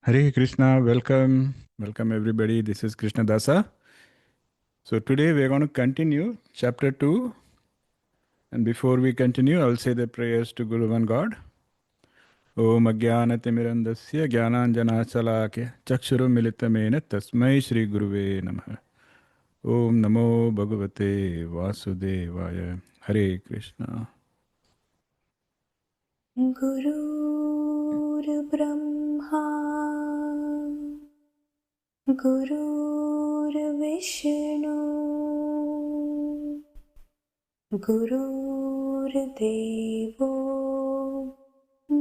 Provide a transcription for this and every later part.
Hare Krishna, welcome everybody. This is Krishna Dasa. So today we are going to continue chapter 2. And before we continue, I will say the prayers to Guru and God. Om Ajnanatimirandasya Jnananjana Salakya Chakshuru Militamena Tasmai Shri Guruve Namaha. Om Namo Bhagavate Vasudevaya. Hare Krishna. गुरुर्ब्रह्मा गुरुर्विष्णु गुरुर्देवो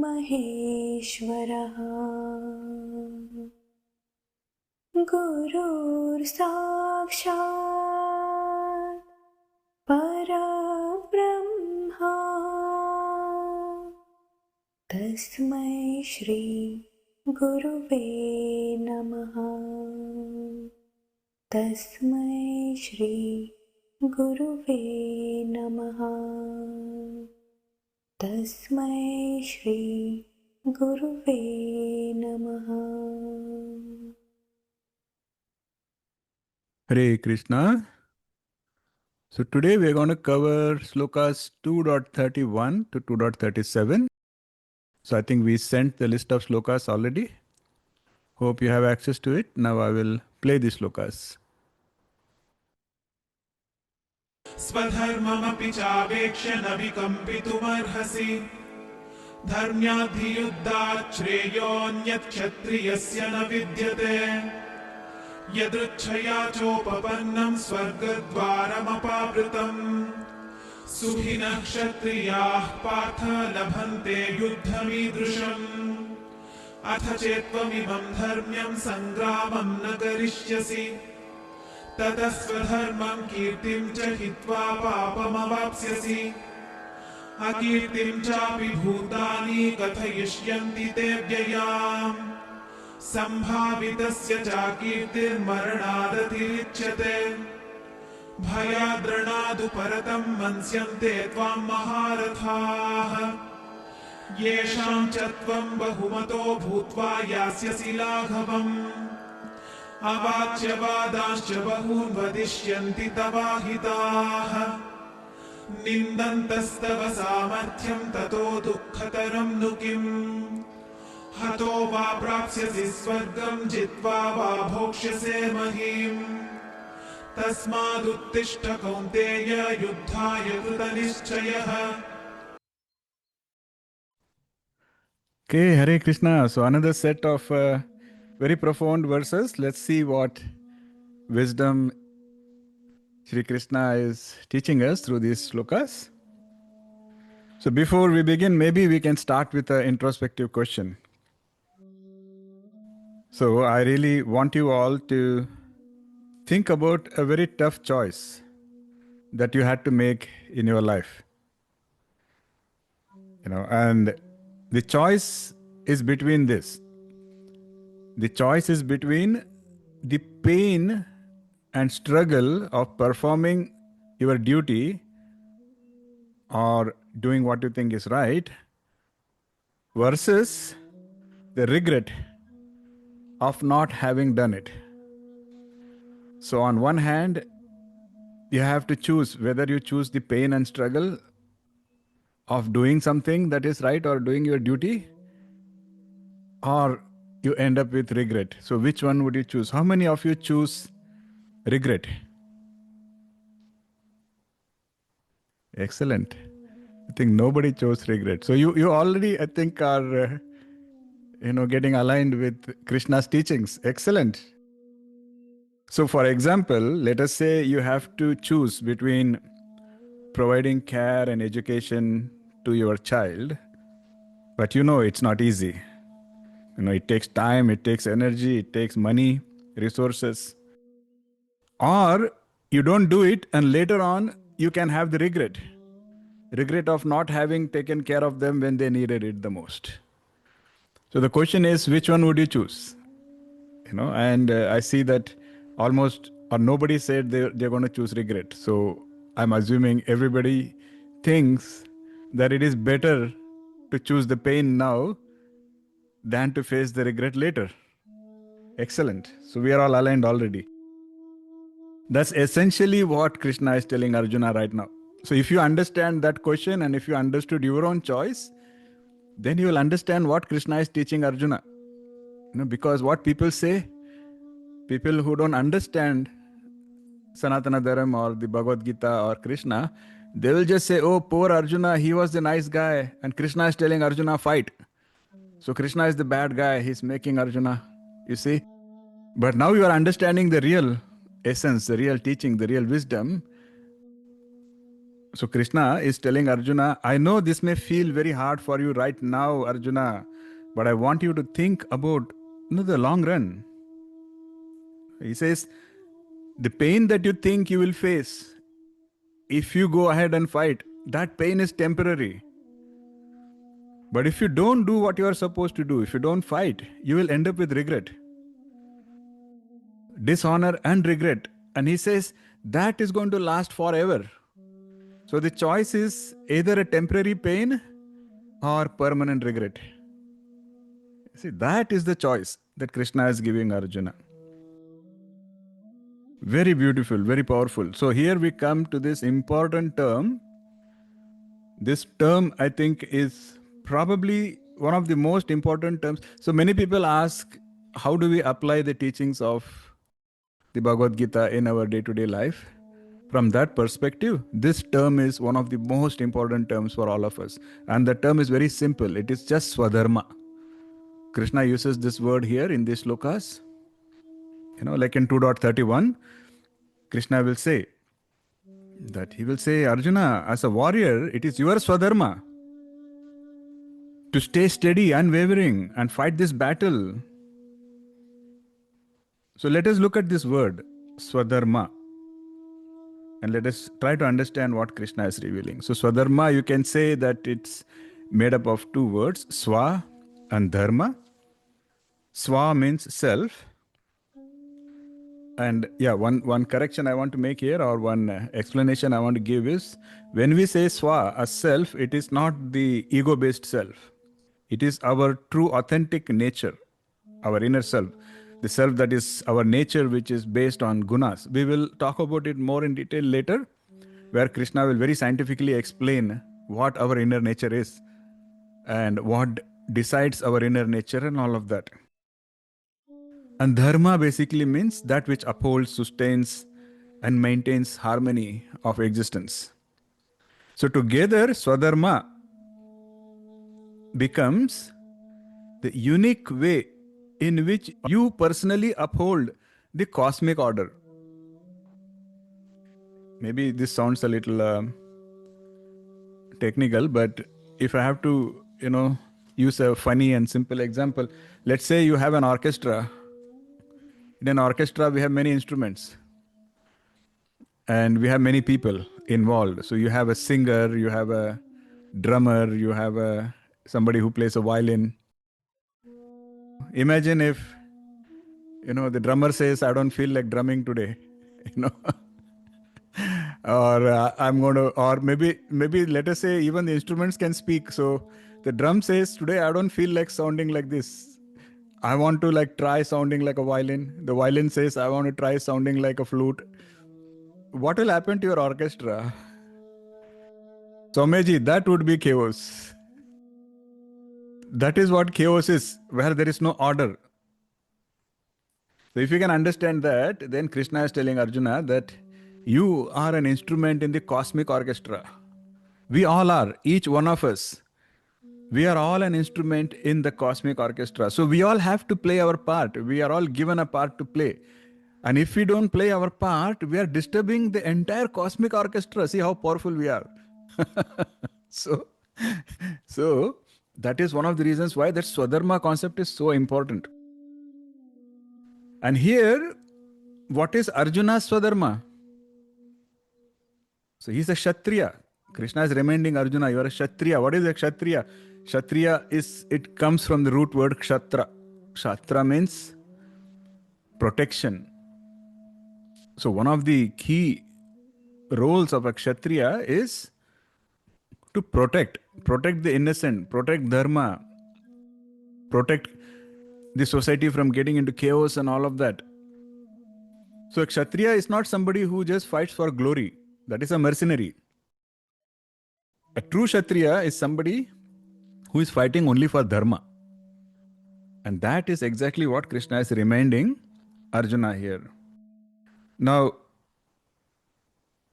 महेश्वरः गुरुर्साक्षात् परब्रह्मा तस्मै श्री गुरुवे नमः। तस्मै श्री गुरुवे नमः। तस्मै श्री गुरुवे नमः। Hare Krishna. So today we are going to cover slokas 2.31 to 2.37. So I think we sent the list of slokas already. Hope you have access to it. Now I will play the slokas. स्वधर्ममपि चावेक्ष्य न विकम्पितुमर्हसि धर्म्याद्धियुद्धात् श्रेयोऽन्यत् क्षत्रियस्य न विद्यते यदृच्छया चोपपन्नं स्वर्गद्वारमपावृतम् सुखिनः क्षत्रियाः पार्थ लभन्ते युद्धमीदृशम् अथ चेत्त्वमिमं धर्म्यं सङ्ग्रामं न करिष्यसि ततः स्वधर्मं कीर्तिं च हित्वा पापमवाप्स्यसि अकीर्तिं चापि भूतानि कथयिष्यन्ति ते व्ययाम् सम्भावितस्य चाकीर्तिर्मरणादतिरिच्यते भयाद्रणादु परतं मन्स्यन्ते त्वां महारथाः येषां च त्वं बहुमतो भूत्वा यास्यसि लाघवम् अवाच्यवादांश्च बहून् वदिष्यन्ति तवाहिताः निन्दन्तस्तव सामर्थ्यं ततो दुःखतरं नु किम् हतो वा प्राप्स्यसि स्वर्गं जित्वा वा भोक्ष्यसे महीम् तस्मादुत्तिष्ठ कौन्तेय युद्धाय कृतनिश्चयः. Okay, Hare Krishna. So another set of very profound verses. Let's see what wisdom Shri Krishna is teaching us through these slokas. So before we begin, maybe we can start with an introspective question. So I really want you all to think about a very tough choice that you had to make in your life. And the choice is between this. The choice is between the pain and struggle of performing your duty or doing what you think is right versus the regret of not having done it. So on one hand, you have to choose whether you choose the pain and struggle of doing something that is right or doing your duty, or you end up with regret. So which one would you choose? How many of you choose regret? Excellent. I think nobody chose regret. So you already, I think, are getting aligned with Krishna's teachings. Excellent. So for example, let us say you have to choose between providing care and education to your child, but it's not easy. It takes time, it takes energy, it takes money, resources. Or you don't do it and later on you can have the regret of not having taken care of them when they needed it the most. So the question is, which one would you choose? And I see that almost or nobody said they're going to choose regret. So I'm assuming everybody thinks that it is better to choose the pain now than to face the regret later. Excellent. So we are all aligned already. That's essentially what Krishna is telling Arjuna right now. So if you understand that question and if you understood your own choice, then you will understand what Krishna is teaching Arjuna. Because what people say, people who don't understand Sanatana Dharma or the Bhagavad Gita or Krishna, they will just say, oh, poor Arjuna, he was the nice guy. And Krishna is telling Arjuna, fight. So Krishna is the bad guy. He's making Arjuna, you see. But now you are understanding the real essence, the real teaching, the real wisdom. So Krishna is telling Arjuna, I know this may feel very hard for you right now, Arjuna, but I want you to think about the long run. He says, the pain that you think you will face, if you go ahead and fight, that pain is temporary. But if you don't do what you are supposed to do, if you don't fight, you will end up with regret, dishonor and regret. And he says, that is going to last forever. So the choice is either a temporary pain or permanent regret. See, that is the choice that Krishna is giving Arjuna. Very beautiful, very powerful. So here we come to this important term. This term, I think, is probably one of the most important terms. So many people ask, how do we apply the teachings of the Bhagavad Gita in our day-to-day life? From that perspective, this term is one of the most important terms for all of us. And the term is very simple. It is just Swadharma. Krishna uses this word here in these slokas. Like in 2.31, Krishna will say that he will say, Arjuna, as a warrior, it is your Swadharma to stay steady, unwavering, and fight this battle. So let us look at this word, Swadharma. And let us try to understand what Krishna is revealing. So Swadharma, you can say that it's made up of two words, Swa and Dharma. Swa means self. And one correction I want to make here, or one explanation I want to give is, when we say Swa as self, it is not the ego-based self. It is our true authentic nature, our inner self. The self that is our nature, which is based on gunas. We will talk about it more in detail later, where Krishna will very scientifically explain what our inner nature is and what decides our inner nature and all of that. And Dharma basically means that which upholds, sustains, and maintains harmony of existence. So together, Swadharma becomes the unique way in which you personally uphold the cosmic order. Maybe this sounds a little technical, but if I have to, use a funny and simple example, let's say you have an orchestra. In an orchestra, we have many instruments and we have many people involved. So you have a singer, you have a drummer, you have somebody who plays a violin. Imagine if, the drummer says, I don't feel like drumming today, or I'm going to, or maybe let us say even the instruments can speak. So the drum says, today I don't feel like sounding like this. I want to try sounding like a violin. The violin says, I want to try sounding like a flute. What will happen to your orchestra? Someji, that would be chaos. That is what chaos is, where there is no order. So if you can understand that, then Krishna is telling Arjuna that you are an instrument in the cosmic orchestra. We all are, each one of us. We are all an instrument in the cosmic orchestra. So we all have to play our part. We are all given a part to play. And if we don't play our part, we are disturbing the entire cosmic orchestra. See how powerful we are. So that is one of the reasons why that Swadharma concept is so important. And here, what is Arjuna's Swadharma? So he's a Kshatriya. Krishna is reminding Arjuna, you are a Kshatriya. What is a Kshatriya? Kshatriya it comes from the root word Kshatra. Kshatra means protection. So one of the key roles of a Kshatriya is to protect the innocent, protect Dharma, protect the society from getting into chaos and all of that. So a Kshatriya is not somebody who just fights for glory. That is a mercenary. A true Kshatriya is somebody who is fighting only for Dharma. And that is exactly what Krishna is reminding Arjuna here. Now,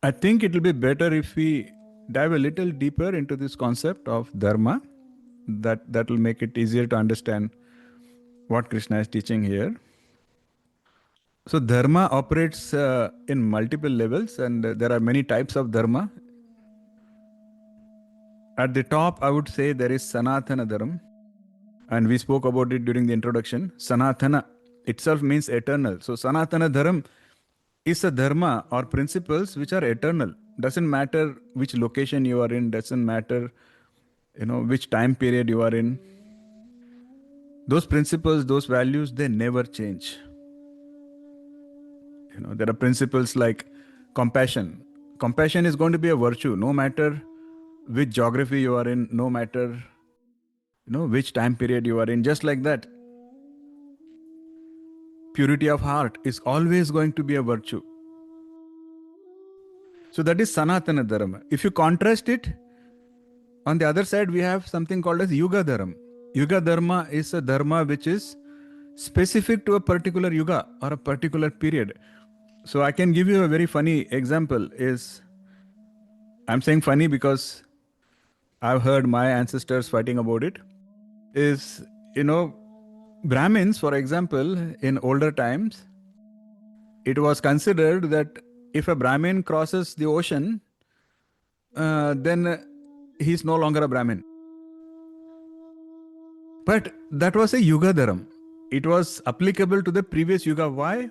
I think it will be better if we dive a little deeper into this concept of Dharma. That will make it easier to understand what Krishna is teaching here. So Dharma operates in multiple levels, and there are many types of Dharma. At the top, I would say there is Sanatana Dharma, and we spoke about it during the introduction. Sanatana itself means eternal. So Sanatana Dharma is a dharma or principles which are eternal. Doesn't matter which location you are in, doesn't matter which time period you are in. Those principles, those values, they never change. There are principles like compassion. Compassion is going to be a virtue no matter which geography you are in, no matter which time period you are in. Just like that, purity of heart is always going to be a virtue. So that is Sanatana Dharma. If you contrast it, on the other side we have something called as Yuga Dharma. Yuga Dharma is a dharma which is specific to a particular yuga or a particular period. So I can give you a very funny example. I'm saying funny because I've heard my ancestors fighting about it. Brahmins, for example, in older times, it was considered that if a Brahmin crosses the ocean, then he's no longer a Brahmin. But that was a Yuga Dharma. It was applicable to the previous Yuga. Why?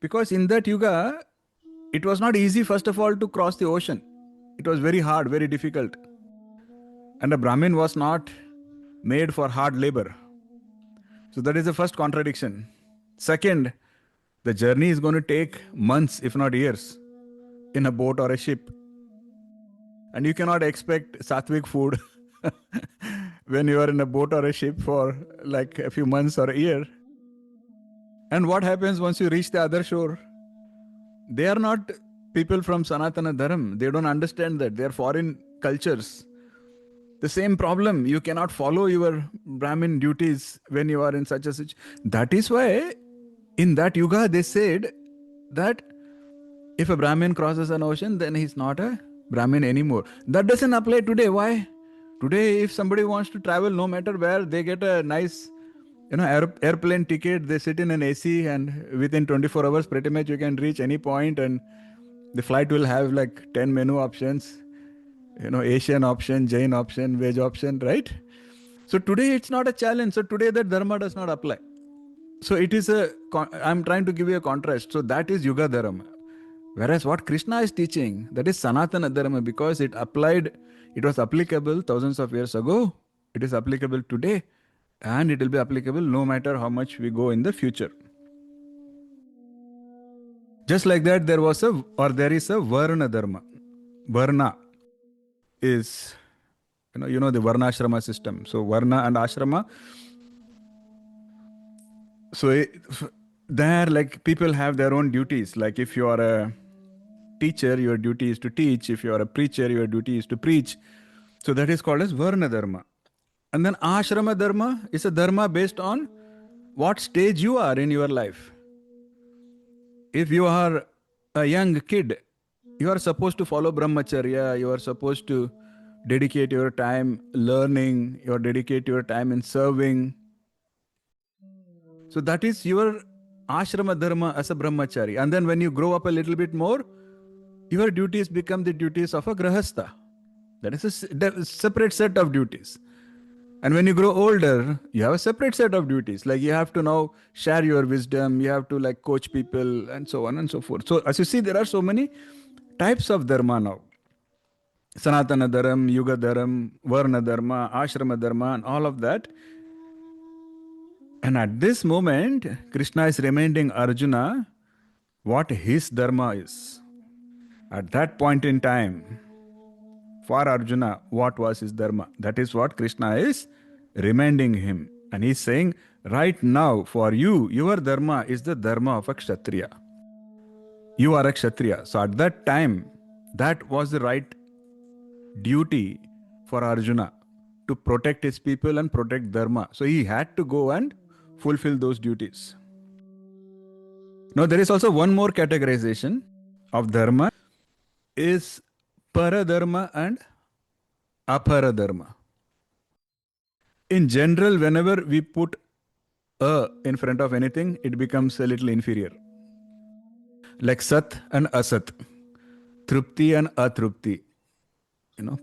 Because in that Yuga, it was not easy, first of all, to cross the ocean. It was very hard, very difficult. And a Brahmin was not made for hard labor. So that is the first contradiction. Second, the journey is going to take months, if not years, in a boat or a ship. And you cannot expect sattvic food when you are in a boat or a ship for like a few months or a year. And what happens once you reach the other shore? They are not people from Sanatana Dharma. They don't understand that. They are foreign cultures. The same problem. You cannot follow your Brahmin duties when you are in such a situation. That is why in that Yuga they said that if a Brahmin crosses an ocean, then he's not a Brahmin anymore. That doesn't apply today. Why? Today, if somebody wants to travel, no matter where, they get a nice airplane ticket, they sit in an AC, and within 24 hours, pretty much you can reach any point, and the flight will have like 10 menu options, Asian option, Jain option, veg option, right? So today it's not a challenge. So today that dharma does not apply. So it is I'm trying to give you a contrast. So that is Yuga Dharma. Whereas what Krishna is teaching, that is Sanatana Dharma, because it was applicable thousands of years ago, it is applicable today, and it will be applicable no matter how much we go in the future. Just like that, there is a Varna Dharma. Varna is, the Varnashrama system. So Varna and Ashrama. So there, like, people have their own duties. Like if you are a teacher, your duty is to teach. If you are a preacher, your duty is to preach. So that is called as Varna Dharma. And then Ashrama Dharma is a dharma based on what stage you are in your life. If you are a young kid, you are supposed to follow brahmacharya, you are supposed to dedicate your time learning, you dedicate your time in serving. So that is your ashrama dharma as a brahmachari. And then when you grow up a little bit more, your duties become the duties of a grahastha. That is a separate set of duties. And when you grow older, you have a separate set of duties. Like you have to now share your wisdom, you have to like coach people, and so on and so forth. So as you see, there are so many types of dharma now. Sanatana Dharma, Yuga Dharma, Varna Dharma, Ashrama Dharma, and all of that. And at this moment, Krishna is reminding Arjuna what his dharma is. At that point in time, for Arjuna, what was his dharma? That is what Krishna is reminding him. And he's saying, right now, for you, your dharma is the dharma of a kshatriya. You are a kshatriya. So at that time, that was the right duty for Arjuna to protect his people and protect dharma. So he had to go and fulfill those duties. Now, there is also one more categorization of dharma is paradharma and aparadharma. In general, whenever we put a in front of anything, it becomes a little inferior. Like sat and asat, trupti and atrupti,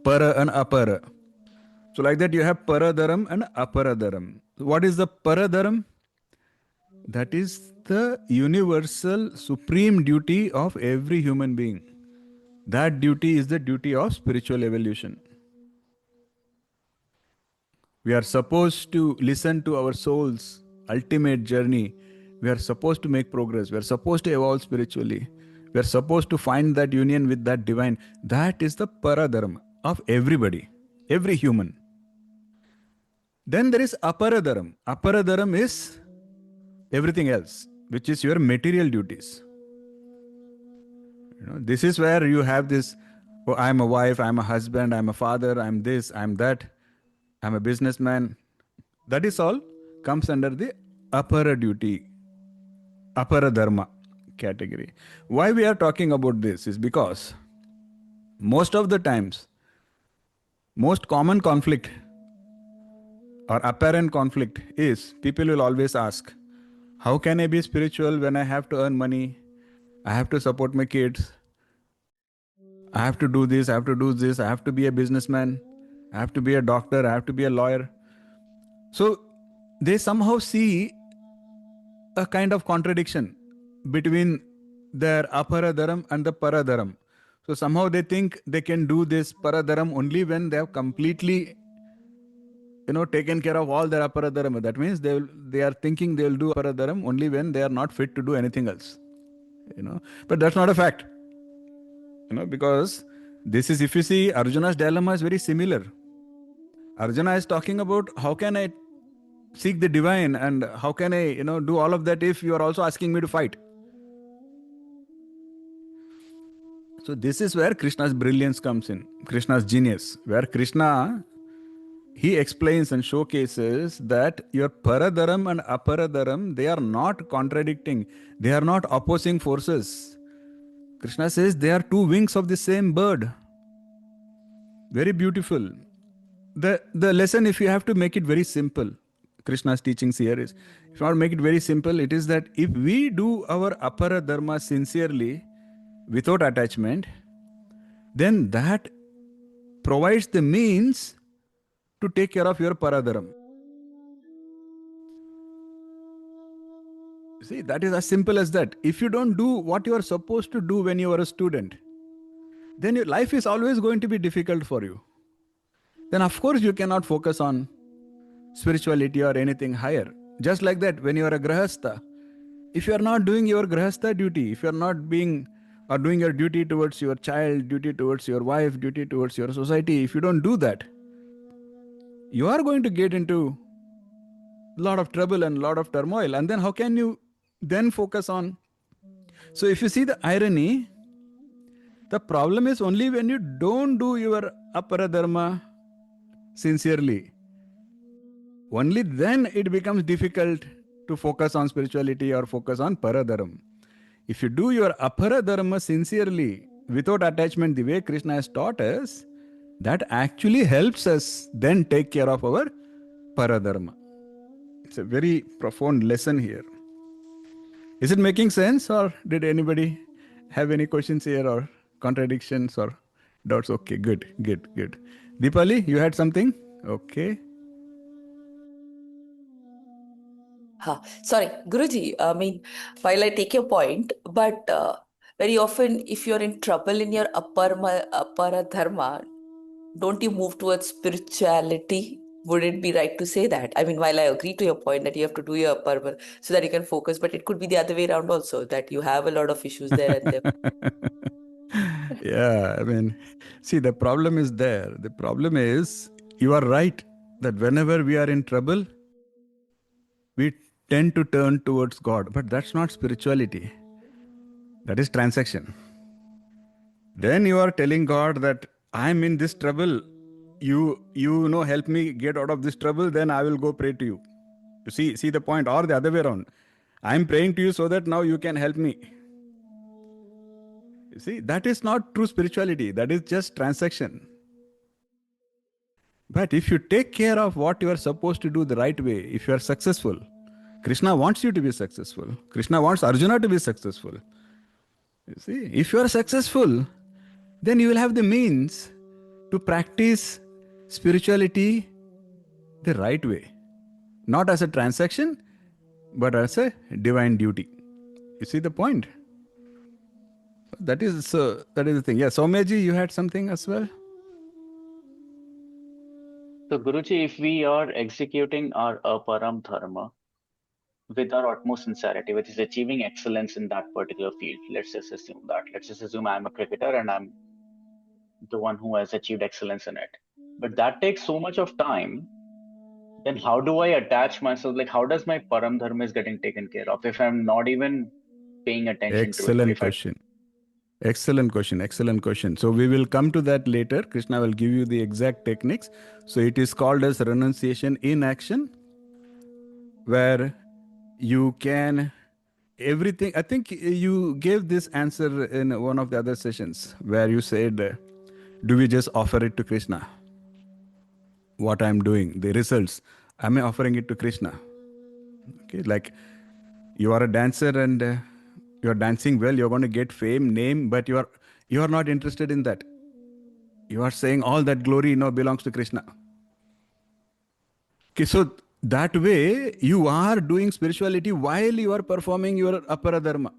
para and apara. So like that you have paradharam and aparadharam. What is the paradharam? That is the universal supreme duty of every human being. That duty is the duty of spiritual evolution. We are supposed to listen to our soul's ultimate journey. We are supposed to make progress. We are supposed to evolve spiritually. We are supposed to find that union with that divine. That is the paradharma of everybody, every human. Then there is aparadharam. Aparadharam is everything else, which is your material duties. This is where you have this, oh, I'm a wife, I'm a husband, I'm a father, I'm this, I'm that, I'm a businessman. That is all comes under the apara duty, apara dharma category. Why we are talking about this is because most of the times, most common conflict or apparent conflict is people will always ask, how can I be spiritual when I have to earn money? I have to support my kids. I have to do this, I have to do this, I have to be a businessman, I have to be a doctor, I have to be a lawyer. So they somehow see a kind of contradiction between their aparadharam and the paradharam. So somehow they think they can do this paradharam only when they have completely taken care of all their aparadharam. That means they are thinking they will do aparadharam only when they are not fit to do anything else. But that's not a fact. Because this is, if you see, Arjuna's dilemma is very similar. Arjuna is talking about how can I seek the divine and how can I, do all of that if you are also asking me to fight. So this is where Krishna's brilliance comes in, Krishna's genius, where Krishna, he explains and showcases that your paradharam and aparadharam, they are not contradicting, they are not opposing forces. Krishna says they are two wings of the same bird. Very beautiful. The lesson, if you have to make it very simple, Krishna's teachings here is, if you want to make it very simple, it is that if we do our apara dharma sincerely, without attachment, then that provides the means to take care of your paradharam. See, that is as simple as that. If you don't do what you are supposed to do when you are a student, then your life is always going to be difficult for you. Then of course you cannot focus on spirituality or anything higher. Just like that, when you are a grahastha, if you are not doing your grahastha duty, if you are not doing your duty towards your child, duty towards your wife, duty towards your society, if you don't do that, you are going to get into a lot of trouble and a lot of turmoil. And then how can you then focus on? So if you see the irony, the problem is only when you don't do your aparadharma sincerely. Only then it becomes difficult to focus on spirituality or focus on paradharam. If you do your aparadharma sincerely, without attachment, the way Krishna has taught us, that actually helps us then take care of our paradharma. It's a very profound lesson here. Is it making sense, or did anybody have any questions here or contradictions or doubts? Okay, good. Deepali, you had something? Okay. Sorry, Guruji, while I take your point, but very often if you're in trouble in your apara dharma, don't you move towards spirituality? Would it be right to say that? While I agree to your point that you have to do your aparma so that you can focus, but it could be the other way around also, that you have a lot of issues there and there. Yeah, see, the problem is there. The problem is, you are right that whenever we are in trouble, we tend to turn towards God. But that's not spirituality. That is transaction. Then you are telling God that I'm in this trouble. You know, help me get out of this trouble, then I will go pray to you. You see the point, or the other way around. I'm praying to you so that now you can help me. You see, that is not true spirituality. That is just transaction. But if you take care of what you are supposed to do the right way, if you are successful, Krishna wants you to be successful. Krishna wants Arjuna to be successful. You see, if you are successful, then you will have the means to practice spirituality the right way. Not as a transaction, but as a divine duty. You see the point? That is the thing. Yeah, Soumyaji, you had something as well? So, Guruji, if we are executing our aparam dharma with our utmost sincerity, which is achieving excellence in that particular field, let's just assume that. Let's just assume I'm a cricketer and I'm the one who has achieved excellence in it. But that takes so much of time. Then how do I attach myself? Like, how does my param dharma is getting taken care of if I'm not even paying attention to it? Or Excellent if I question. Excellent question. Excellent question. So we will come to that later. Krishna will give you the exact techniques. So it is called as renunciation in action, where you can everything. I think you gave this answer in one of the other sessions where you said, do we just offer it to Krishna? What I'm doing, the results, am I offering it to Krishna? Okay, like you are a dancer and you're dancing well, you're going to get fame, name, but you are not interested in that. You are saying all that glory belongs to Krishna. Okay, so that way you are doing spirituality while you are performing your apara dharma.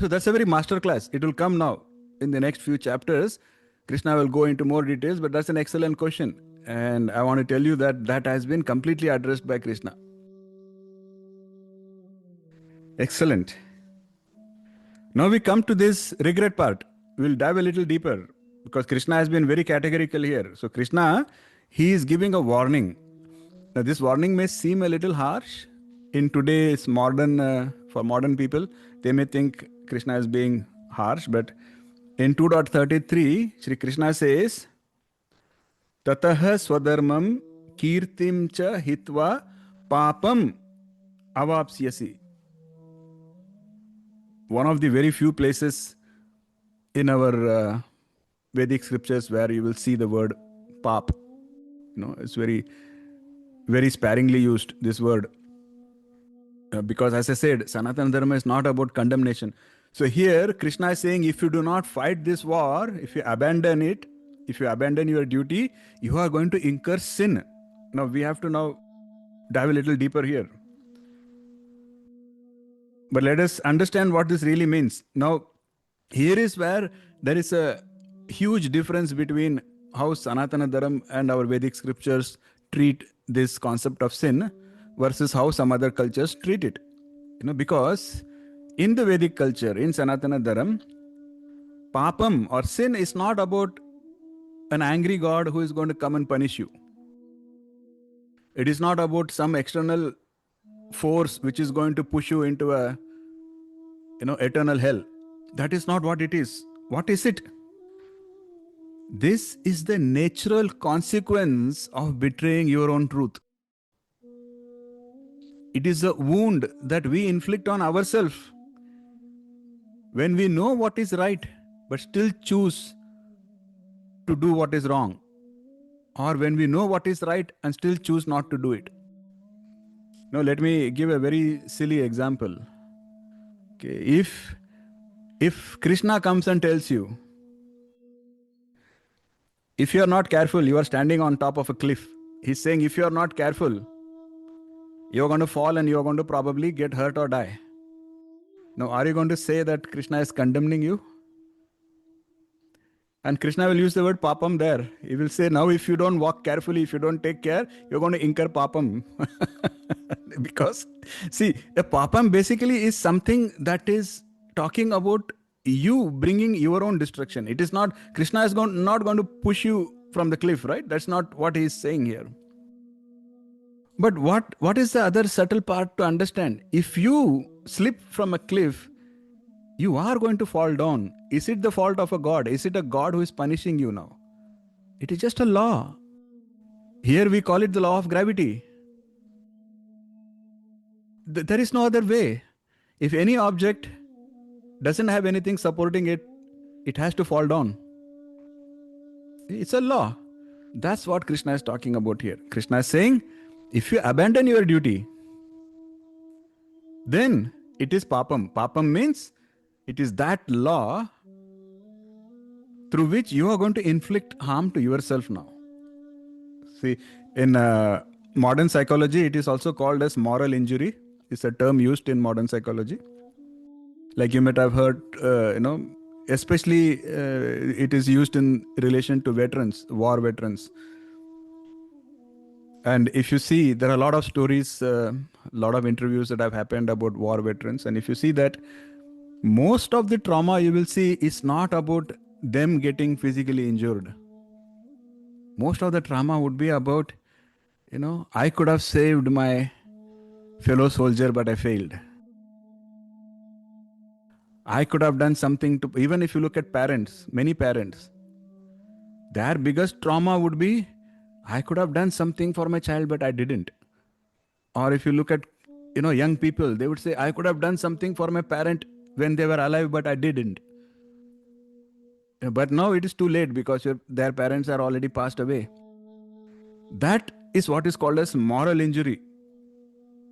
So that's a very master class. It will come now in the next few chapters. Krishna will go into more details, but that's an excellent question. And I want to tell you that has been completely addressed by Krishna. Excellent. Now we come to this regret part. We'll dive a little deeper because Krishna has been very categorical here. So Krishna, he is giving a warning. Now this warning may seem a little harsh in today's for modern people. They may think Krishna is being harsh, but in 2.33, Shri Krishna says, Tataha swadharmam kirtim cha hitva papam avapsyasi. One of the very few places in our Vedic scriptures where you will see the word pap. It's very, very sparingly used, this word. Because as I said, Sanatana Dharma is not about condemnation. So here, Krishna is saying, if you do not fight this war, if you abandon it, if you abandon your duty, you are going to incur sin. Now, we have to dive a little deeper here. But let us understand what this really means. Now, here is where there is a huge difference between how Sanatana Dharma and our Vedic scriptures treat this concept of sin versus how some other cultures treat it. Because in the Vedic culture, in Sanatana Dharma, papam or sin is not about an angry God who is going to come and punish you. It is not about some external force which is going to push you into a eternal hell. That is not what it is. What is it? This is the natural consequence of betraying your own truth. It is a wound that we inflict on ourselves when we know what is right but still choose to do what is wrong, or when we know what is right and still choose not to do it. Now let me give a very silly example. Okay, if Krishna comes and tells you, if you are not careful, you are standing on top of a cliff. He's saying, if you are not careful, you're going to fall and you're going to probably get hurt or die. Now, are you going to say that Krishna is condemning you? And Krishna will use the word papam there. He will say, now if you don't walk carefully, if you don't take care, you're going to incur papam. Because, see, a papam basically is something that is talking about you bringing your own destruction. It is not, Krishna is not going to push you from the cliff, right? That's not what he is saying here. But what is the other subtle part to understand? If you slip from a cliff, you are going to fall down. Is it the fault of a god? Is it a god who is punishing you now? It is just a law. Here we call it the law of gravity. There is no other way. If any object doesn't have anything supporting it, it has to fall down. It's a law. That's what Krishna is talking about here. Krishna is saying, if you abandon your duty, then it is papam. Papam means it is that law through which you are going to inflict harm to yourself now. See, in modern psychology, it is also called as moral injury. It's a term used in modern psychology. Like you might have heard, especially it is used in relation to veterans, war veterans. And if you see, there are a lot of stories, a lot of interviews that have happened about war veterans. And if you see that, most of the trauma you will see is not about them getting physically injured. Most of the trauma would be about, I could have saved my fellow soldier, but I failed. I could have done something to, even if you look at parents, many parents, their biggest trauma would be, I could have done something for my child, but I didn't. Or if you look at, young people, they would say, I could have done something for my parent when they were alive, but I didn't. But now it is too late because their parents are already passed away. That is what is called as moral injury.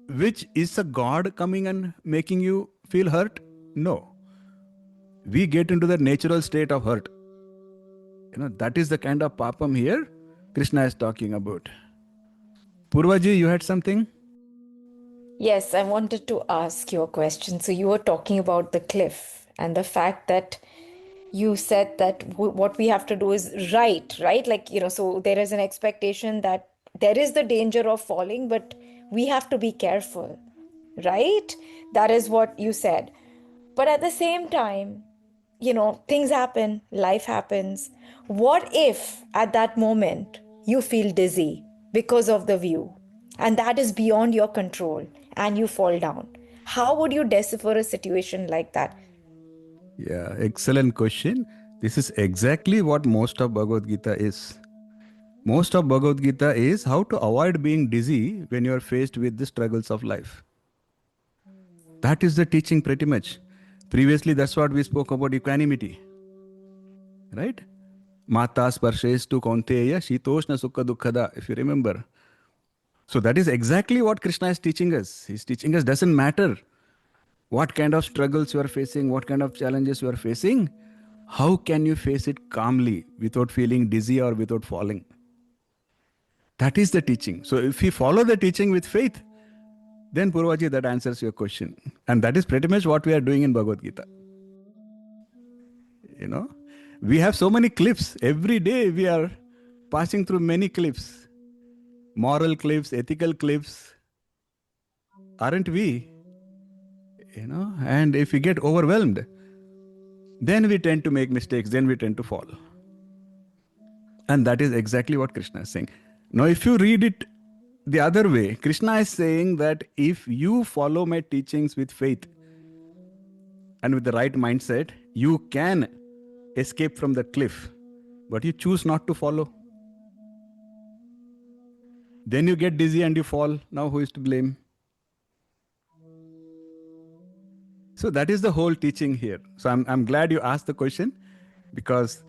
Which is a God coming and making you feel hurt? No. We get into the natural state of hurt. That is the kind of papam here Krishna is talking about. Purvaji, you had something? Yes, I wanted to ask you a question. So you were talking about the cliff and the fact that you said that what we have to do is right? Like, so there is an expectation that there is the danger of falling, but we have to be careful, right? That is what you said. But at the same time, things happen, life happens. What if at that moment you feel dizzy because of the view and that is beyond your control and you fall down? How would you decipher a situation like that? Yeah, excellent question. This is exactly what most of Bhagavad Gita is. Most of Bhagavad Gita is how to avoid being dizzy when you are faced with the struggles of life. That is the teaching pretty much. Previously, that's what we spoke about equanimity. Right? Mata sparshestu kaunteya shitoshna sukha dukkhada, if you remember. So that is exactly what Krishna is teaching us. He's teaching us doesn't matter what kind of struggles you are facing, what kind of challenges you are facing, how can you face it calmly without feeling dizzy or without falling? That is the teaching. So if we follow the teaching with faith, then Purvaji, that answers your question. And that is pretty much what we are doing in Bhagavad Gita. We have so many cliffs. Every day we are passing through many cliffs. Moral cliffs, ethical cliffs. Aren't we? And if we get overwhelmed, then we tend to make mistakes, then we tend to fall. And that is exactly what Krishna is saying. Now, if you read it the other way, Krishna is saying that if you follow my teachings with faith and with the right mindset, you can escape from the cliff, but you choose not to follow. Then you get dizzy and you fall. Now who is to blame? So that is the whole teaching here. So I'm glad you asked the question, because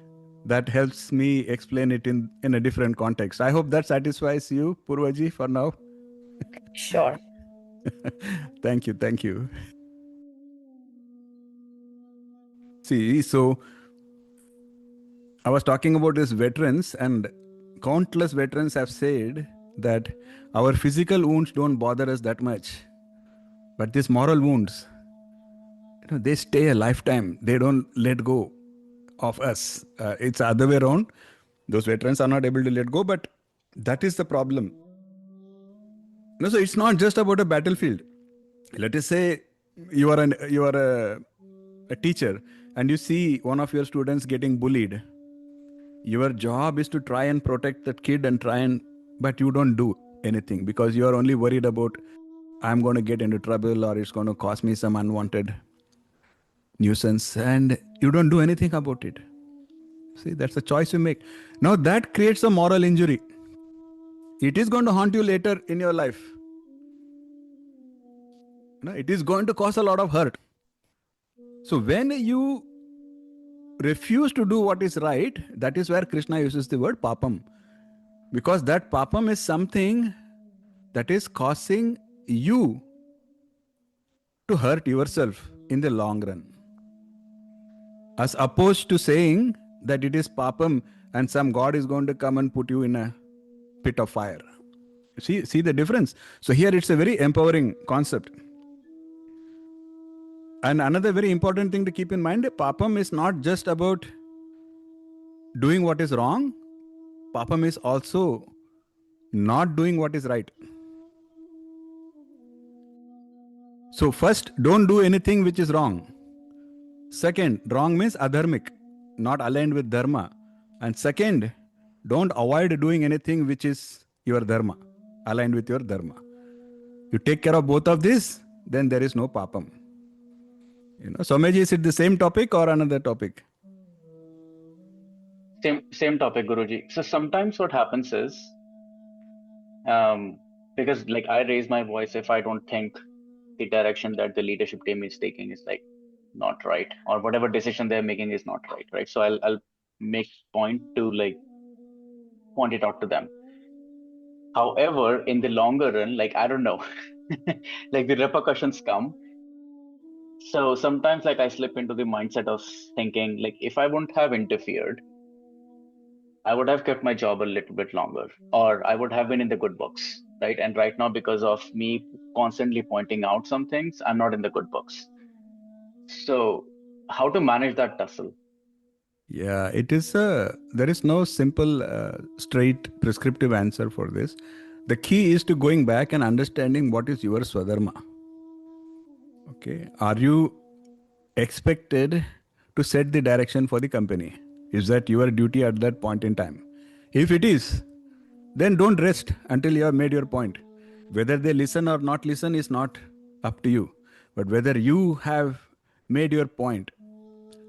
that helps me explain it in a different context. I hope that satisfies you, Purvaji, for now. Sure. Thank you. See, so I was talking about these veterans, and countless veterans have said that our physical wounds don't bother us that much. But these moral wounds, they stay a lifetime. They don't let go of us. It's the other way around. Those veterans are not able to let go, but that is the problem. So it's not just about a battlefield. Let us say you are a teacher and you see one of your students getting bullied. Your job is to try and protect that kid but you don't do anything because you are only worried about I'm going to get into trouble or it's going to cause me some unwanted nuisance, and you don't do anything about it. See, that's a choice you make. Now that creates a moral injury. It is going to haunt you later in your life. It is going to cause a lot of hurt. So when you refuse to do what is right, that is where Krishna uses the word papam. Because that papam is something that is causing you to hurt yourself in the long run. As opposed to saying that it is papam and some God is going to come and put you in a pit of fire. See the difference? So here it's a very empowering concept. And another very important thing to keep in mind, papam is not just about doing what is wrong. Papam is also not doing what is right. So first, don't do anything which is wrong. Second, wrong means adharmic, not aligned with dharma. And second, don't avoid doing anything which is your dharma, aligned with your dharma. You take care of both of these, then there is no papam. Somaji, is it the same topic or another topic? Same topic, Guruji. So sometimes what happens is, because like I raise my voice if I don't think the direction that the leadership team is taking is like not right, or whatever decision they're making is not right? So I'll make point to like point it out to them. However, in the longer run, like I don't know, like the repercussions come. So sometimes like I slip into the mindset of thinking like if I wouldn't have interfered, I would have kept my job a little bit longer, or I would have been in the good books, right? And right now, because of me constantly pointing out some things, I'm not in the good books. So how to manage that tussle? Yeah, there is no simple, straight, prescriptive answer for this. The key is to going back and understanding what is your swadharma. Okay, are you expected to set the direction for the company? Is that your duty at that point in time? If it is, then don't rest until you have made your point. Whether they listen or not listen is not up to you, but whether you have made your point.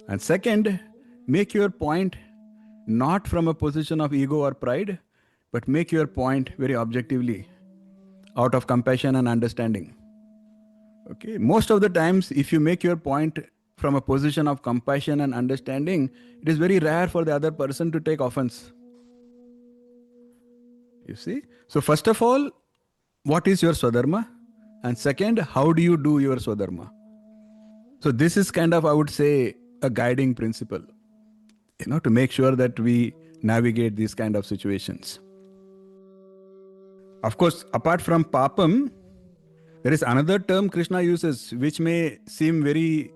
And second, make your point not from a position of ego or pride, but make your point very objectively, out of compassion and understanding. Okay, most of the times, if you make your point from a position of compassion and understanding, it is very rare for the other person to take offense. You see? So first of all, what is your swadharma? And second, how do you do your swadharma? So this is kind of, I would say, a guiding principle, to make sure that we navigate these kind of situations. Of course, apart from papam, there is another term Krishna uses, which may seem very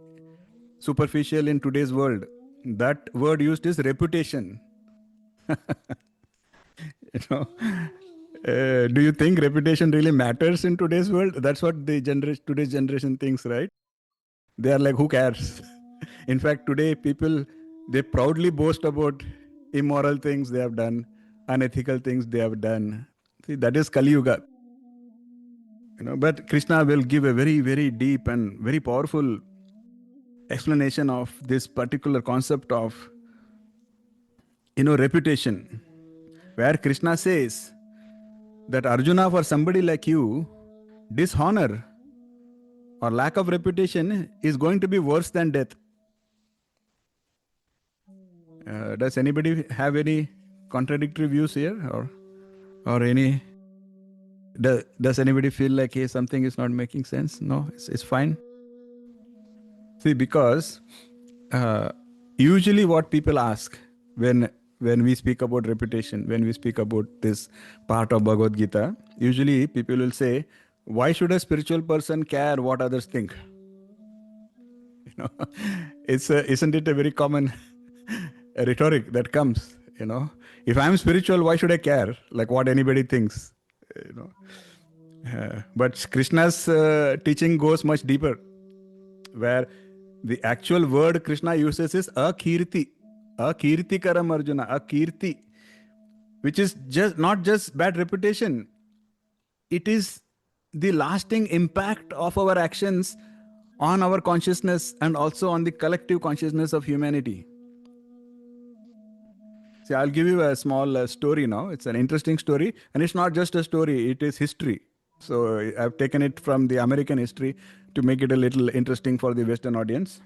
superficial in today's world. That word used is reputation. Do you think reputation really matters in today's world? That's what today's generation thinks, right? They are like, who cares? In fact, today people, they proudly boast about immoral things they have done, unethical things they have done. See, that is Kali Yuga. But Krishna will give a very, very deep and very powerful explanation of this particular concept of, reputation, where Krishna says that Arjuna, for somebody like you, dishonor or lack of reputation is going to be worse than death. Does anybody have any contradictory views here, or any? Does anybody feel like, hey, something is not making sense? No, it's fine. See, because usually what people ask when we speak about reputation, when we speak about this part of Bhagavad Gita, usually people will say, why should a spiritual person care what others think? Isn't it a very common rhetoric that comes? If I'm spiritual, why should I care like what anybody thinks? But Krishna's teaching goes much deeper, where the actual word Krishna uses is akirti karam Arjuna, akirti, which is just not just bad reputation. it is the lasting impact of our actions on our consciousness and also on the collective consciousness of humanity. See, I'll give you a small story now. It's an interesting story, and it's not just a story, it is history. So I've taken it from the American history to make it a little interesting for the Western audience.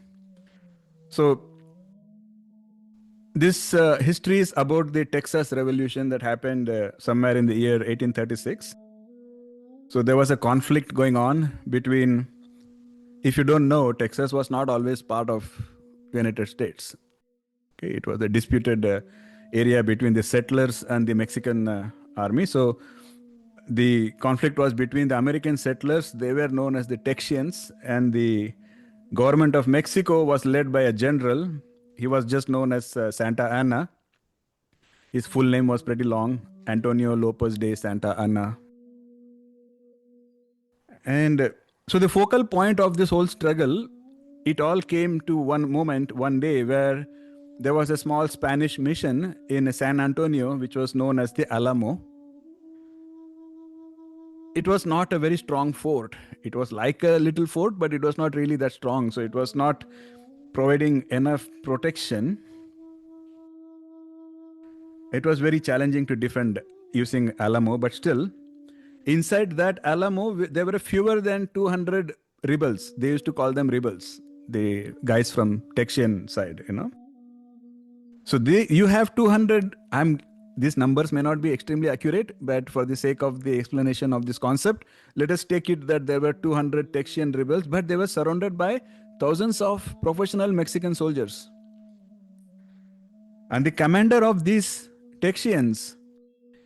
So this history is about the Texas Revolution that happened somewhere in the year 1836. So there was a conflict going on between, if you don't know, Texas was not always part of United States. Okay, it was a disputed area between the settlers and the Mexican army. So the conflict was between the American settlers, they were known as the Texians, and the government of Mexico was led by a general. He was just known as Santa Anna. His full name was pretty long, Antonio Lopez de Santa Anna. And so the focal point of this whole struggle, it all came to one moment, one day, where there was a small Spanish mission in San Antonio, which was known as the Alamo. It was not a very strong fort. It was like a little fort, but it was not really that strong. So it was not providing enough protection. It was very challenging to defend using Alamo, but still, inside that Alamo, there were fewer than 200 rebels. They used to call them rebels, the guys from Texian side, you know. So you have 200, these numbers may not be extremely accurate, but for the sake of the explanation of this concept, let us take it that there were 200 Texian rebels, but they were surrounded by thousands of professional Mexican soldiers. And the commander of these Texians,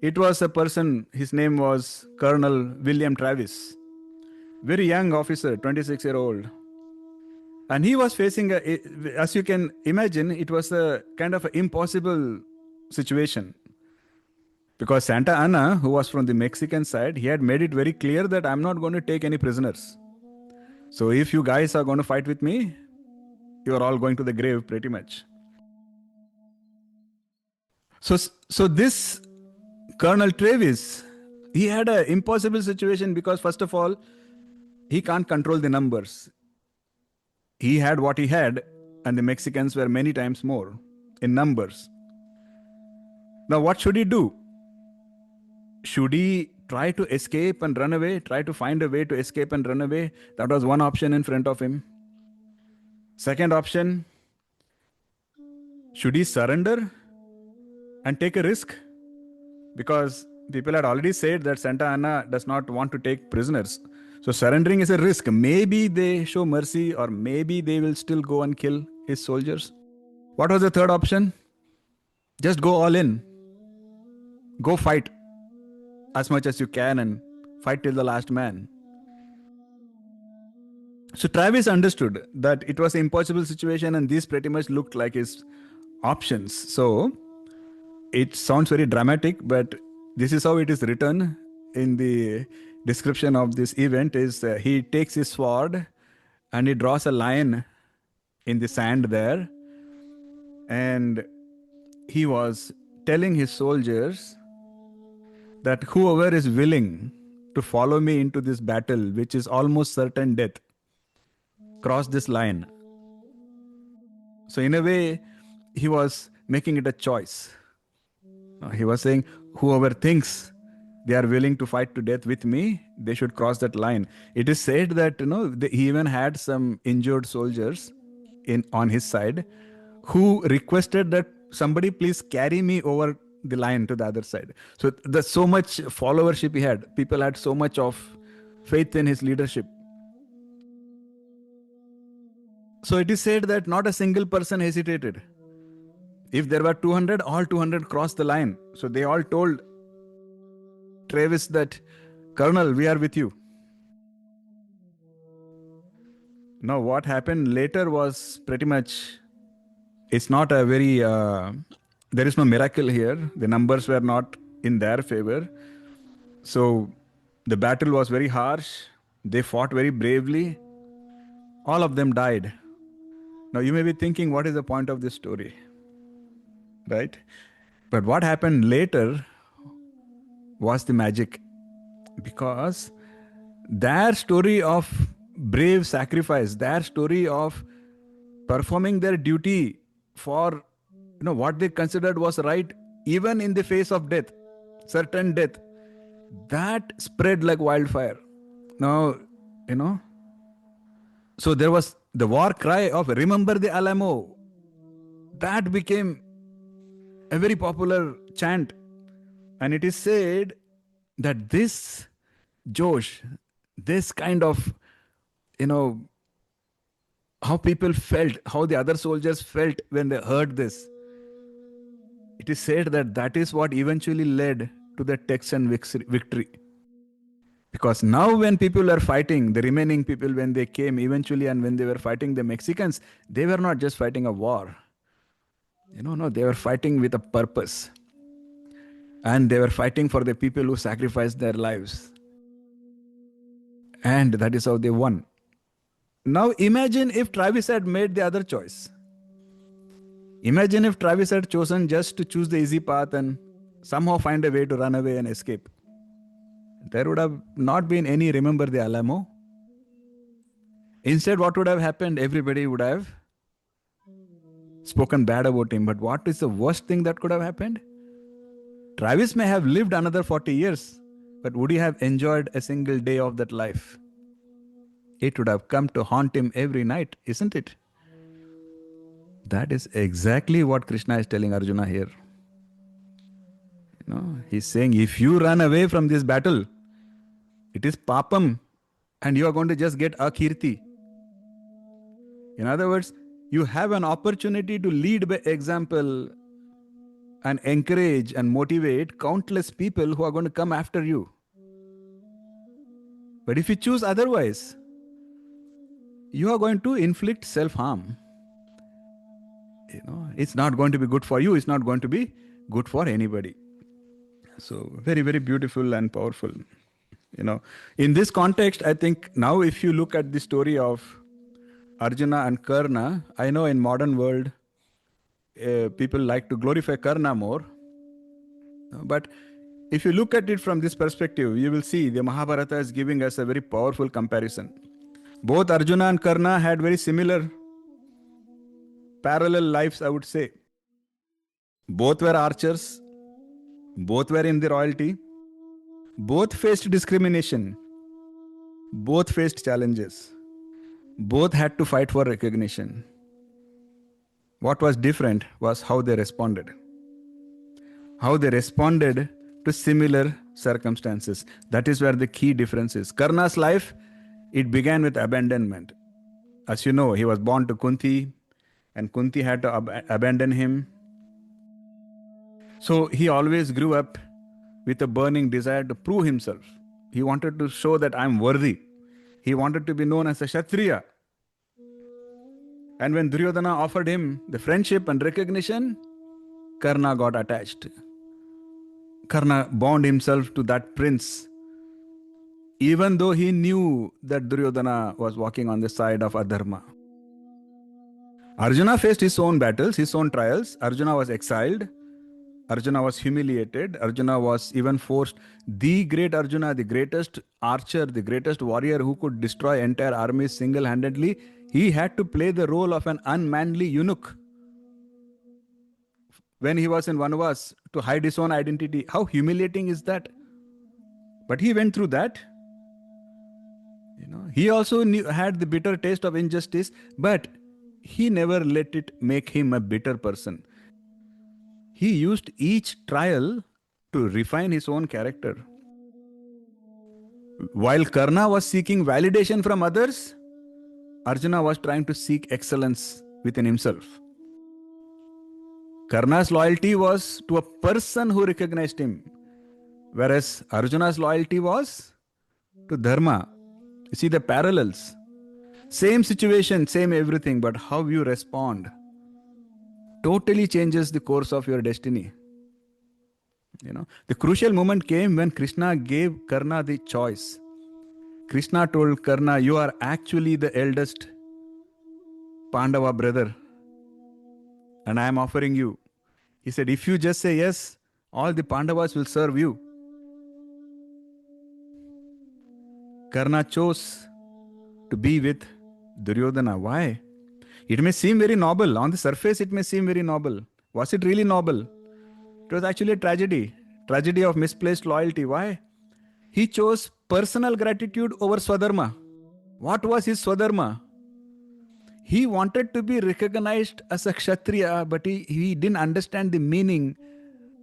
it was a person, his name was Colonel William Travis. Very young officer, 26-year-old. And he was facing, as you can imagine, it was a kind of an impossible situation. Because Santa Anna, who was from the Mexican side, he had made it very clear that I'm not going to take any prisoners. So if you guys are going to fight with me, you are all going to the grave pretty much. So this Colonel Travis, he had an impossible situation because first of all, he can't control the numbers. He had what he had, and the Mexicans were many times more in numbers. Now what should he do? Should he try to escape and run away? Try to find a way to escape and run away? That was one option in front of him. Second option, should he surrender and take a risk? Because people had already said that Santa Anna does not want to take prisoners. So surrendering is a risk. Maybe they show mercy, or maybe they will still go and kill his soldiers. What was the third option? Just go all in. Go fight as much as you can and fight till the last man. So Travis understood that it was an impossible situation, and these pretty much looked like his options. So it sounds very dramatic, but this is how it is written in the description of this event. Is he takes his sword and he draws a line in the sand there, and he was telling his soldiers that whoever is willing to follow me into this battle, which is almost certain death, cross this line. So in a way, he was making it a choice. He was saying, whoever thinks they are willing to fight to death with me, they should cross that line. It is said that he even had some injured soldiers on his side who requested that somebody please carry me over the line to the other side. So there's so much followership he had. People had so much of faith in his leadership. So it is said that not a single person hesitated. If there were 200, all 200 crossed the line. So they all told Travis that, Colonel, we are with you. Now what happened later was pretty much, it's not a very, there is no miracle here. The numbers were not in their favor. So the battle was very harsh. They fought very bravely. All of them died. Now you may be thinking, what is the point of this story? Right? But what happened later was the magic. Because their story of brave sacrifice, their story of performing their duty for what they considered was right, even in the face of death, certain death, that spread like wildfire. Now, you know, so there was the war cry of "Remember the Alamo." That became a very popular chant, and it is said that this Josh, this kind of, how people felt, how the other soldiers felt when they heard this. It is said that that is what eventually led to the Texan victory. Because now, when people are fighting, the remaining people, when they came eventually and when they were fighting the Mexicans, they were not just fighting a war. No, they were fighting with a purpose. And they were fighting for the people who sacrificed their lives. And that is how they won. Now imagine if Travis had made the other choice. Imagine if Travis had chosen just to choose the easy path and somehow find a way to run away and escape. There would have not been any "Remember the Alamo." Instead, what would have happened? Everybody would have spoken bad about him. But what is the worst thing that could have happened? Travis may have lived another 40 years, but would he have enjoyed a single day of that life? It would have come to haunt him every night, isn't it? That is exactly what Krishna is telling Arjuna here. He's saying, if you run away from this battle, it is papam, and you are going to just get akirti. In other words, you have an opportunity to lead by example and encourage and motivate countless people who are going to come after you. But if you choose otherwise, you are going to inflict self-harm. It's not going to be good for you. It's not going to be good for anybody. So very, very beautiful and powerful. In this context, I think now if you look at the story of Arjuna and Karna, I know in modern world, people like to glorify Karna more. But if you look at it from this perspective, you will see the Mahabharata is giving us a very powerful comparison. Both Arjuna and Karna had very similar, parallel lives, I would say. Both were archers. Both were in the royalty. Both faced discrimination. Both faced challenges. Both had to fight for recognition. What was different was how they responded. How they responded to similar circumstances. That is where the key difference is. Karna's life, it began with abandonment. As you know, he was born to Kunti, and Kunti had to abandon him. So he always grew up with a burning desire to prove himself. He wanted to show that I'm worthy. He wanted to be known as a Kshatriya. And when Duryodhana offered him the friendship and recognition, Karna got attached. Karna bound himself to that prince, even though he knew that Duryodhana was walking on the side of adharma. Arjuna faced his own battles, his own trials. Arjuna was exiled. Arjuna was humiliated. Arjuna was even forced. The great Arjuna, the greatest archer, the greatest warrior who could destroy entire armies single-handedly, he had to play the role of an unmanly eunuch. When he was in Vanvas, to hide his own identity. How humiliating is that? But he went through that. He also had the bitter taste of injustice, but he never let it make him a bitter person. He used each trial to refine his own character. While Karna was seeking validation from others, Arjuna was trying to seek excellence within himself. Karna's loyalty was to a person who recognized him, whereas Arjuna's loyalty was to Dharma. You see the parallels. Same situation, same everything, but how you respond totally changes the course of your destiny. The crucial moment came when Krishna gave Karna the choice. Krishna told Karna, you are actually the eldest Pandava brother, and I am offering you. He said, if you just say yes, all the Pandavas will serve you. Karna chose to be with Duryodhana. Why? It may seem very noble. On the surface, it may seem very noble. Was it really noble? It was actually a tragedy. Tragedy of misplaced loyalty. Why? He chose personal gratitude over Swadharma. What was his Swadharma? He wanted to be recognized as a Kshatriya, but he didn't understand the meaning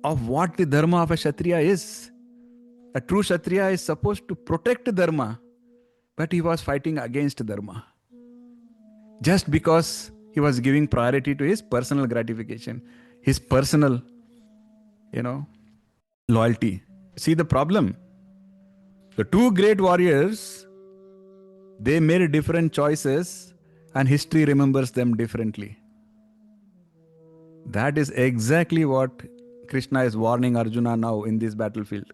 of what the Dharma of a Kshatriya is. A true Kshatriya is supposed to protect Dharma, but he was fighting against Dharma. Just because he was giving priority to his personal gratification, his personal, loyalty. See the problem? The two great warriors, they made different choices and history remembers them differently. That is exactly what Krishna is warning Arjuna now in this battlefield,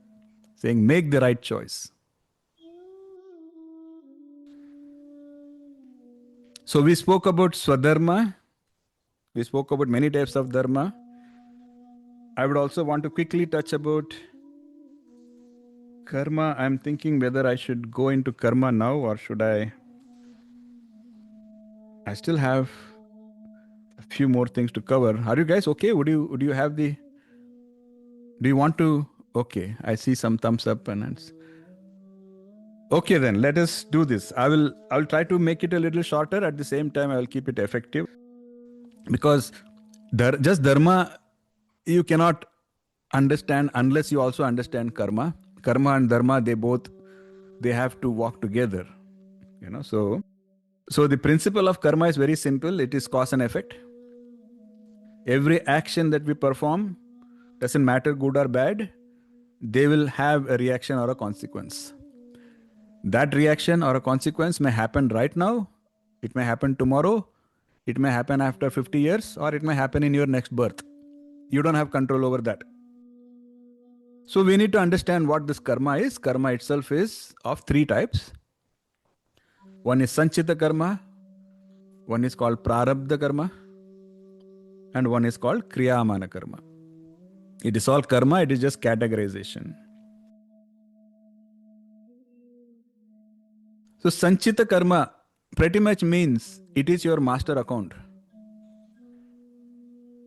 saying, make the right choice. So we spoke about Swadharma. We spoke about many types of Dharma. I would also want to quickly touch about Karma. I'm thinking whether I should go into Karma now or should I still have a few more things to cover. Are you guys okay? Would you have do you want to? Okay, I see some thumbs up and it's okay. Then let us do this. I'll try to make it a little shorter. At the same time, I will keep it effective, because just Dharma you cannot understand unless you also understand Karma. Karma and Dharma, they have to walk together. So the principle of karma is very simple. It is cause and effect. Every action that we perform, doesn't matter good or bad, they will have a reaction or a consequence. That reaction or a consequence may happen right now, it may happen tomorrow, it may happen after 50 years, or it may happen in your next birth. You don't have control over that. So we need to understand what this karma is. Karma itself is of three types. One is Sanchita karma, one is called Prarabdha karma, and one is called Kriyamana karma. It is all karma, it is just categorization. So Sanchita karma pretty much means it is your master account.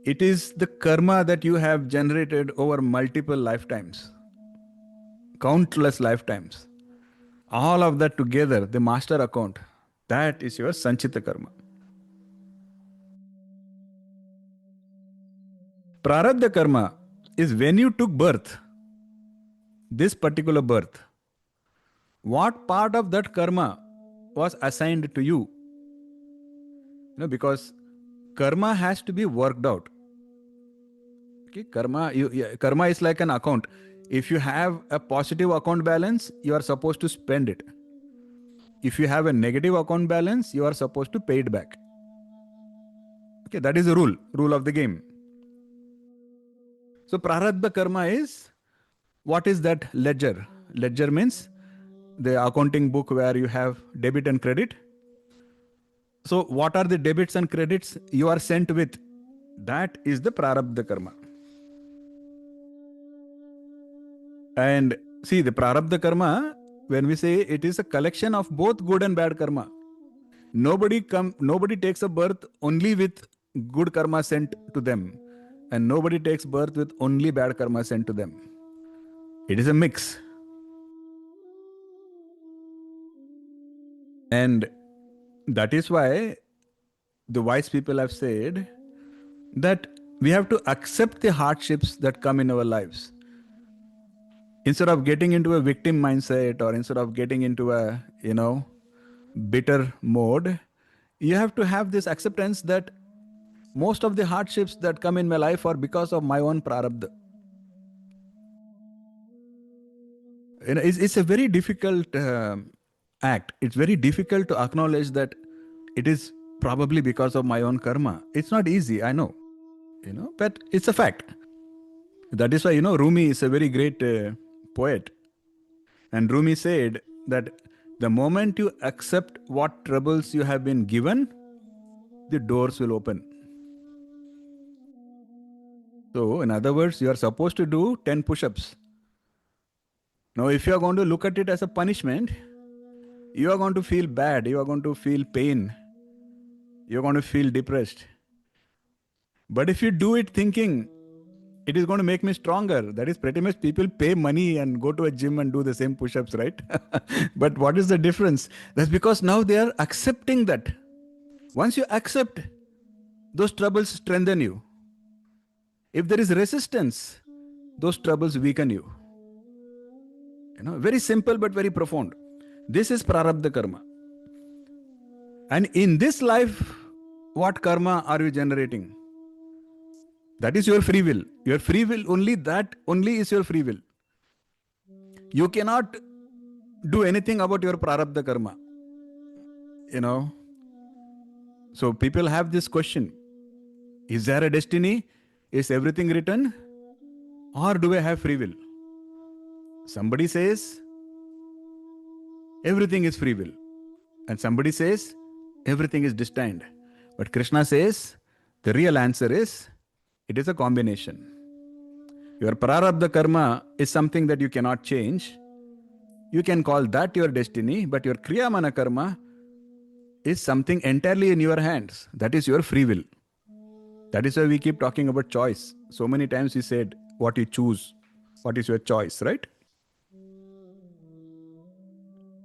It is the karma that you have generated over multiple lifetimes, countless lifetimes. All of that together, the master account, that is your Sanchita karma. Prarabdha karma is when you took birth, this particular birth, what part of that karma was assigned to you? Because karma has to be worked out. Okay, karma is like an account. If you have a positive account balance, you are supposed to spend it. If you have a negative account balance, you are supposed to pay it back. Okay, that is the rule of the game. So Prarabdha karma is, what is that ledger? Ledger means the accounting book where you have debit and credit. So what are the debits and credits you are sent with? That is the Prarabdha karma. And see, the Prarabdha karma, when we say it is a collection of both good and bad karma. Nobody takes a birth only with good karma sent to them, and nobody takes birth with only bad karma sent to them. It is a mix. And that is why the wise people have said that we have to accept the hardships that come in our lives. Instead of getting into a victim mindset, or instead of getting into a, bitter mode, you have to have this acceptance that most of the hardships that come in my life are because of my own prarabdha. It's a very difficult act. It's very difficult to acknowledge that it is probably because of my own karma. It's not easy, I know, but it's a fact. That is why, Rumi is a very great poet. And Rumi said that the moment you accept what troubles you have been given, the doors will open. So, in other words, you are supposed to do 10 push-ups. Now, if you are going to look at it as a punishment, you are going to feel bad, you are going to feel pain, you're going to feel depressed. But if you do it thinking, it is going to make me stronger. That is pretty much people pay money and go to a gym and do the same push-ups, right? But what is the difference? That's because now they are accepting that. Once you accept, those troubles strengthen you. If there is resistance, those troubles weaken you. Very simple but very profound. This is prarabdha karma. And in this life, what karma are you generating? That is your free will. Your free will, only is your free will. You cannot do anything about your prarabdha karma. So people have this question. Is there a destiny? Is everything written? Or do I have free will? Somebody says, everything is free will. And somebody says, everything is destined. But Krishna says, the real answer is, it is a combination. Your prarabdha karma is something that you cannot change. You can call that your destiny, but your kriyamana karma is something entirely in your hands. That is your free will. That is why we keep talking about choice. So many times we said, what you choose, what is your choice, right?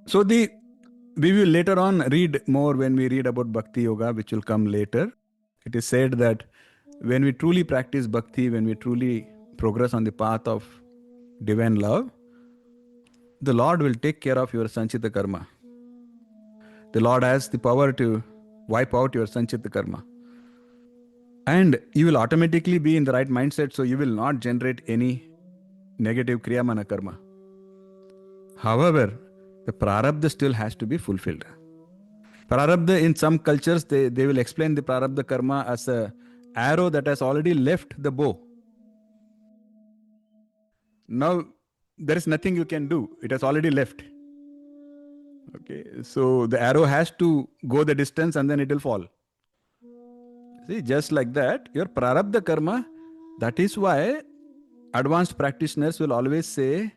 So we will later on read more when we read about Bhakti Yoga, which will come later. It is said that when we truly practice Bhakti, when we truly progress on the path of divine love, the Lord will take care of your Sanchita karma. The Lord has the power to wipe out your Sanchita karma. And you will automatically be in the right mindset, so you will not generate any negative kriyamana karma. However, the prarabdha still has to be fulfilled. Prarabdha, in some cultures, they will explain the prarabdha karma as a arrow that has already left the bow. Now, there is nothing you can do. It has already left. Okay, so the arrow has to go the distance and then it will fall. See, just like that, your prarabdha karma, that is why advanced practitioners will always say,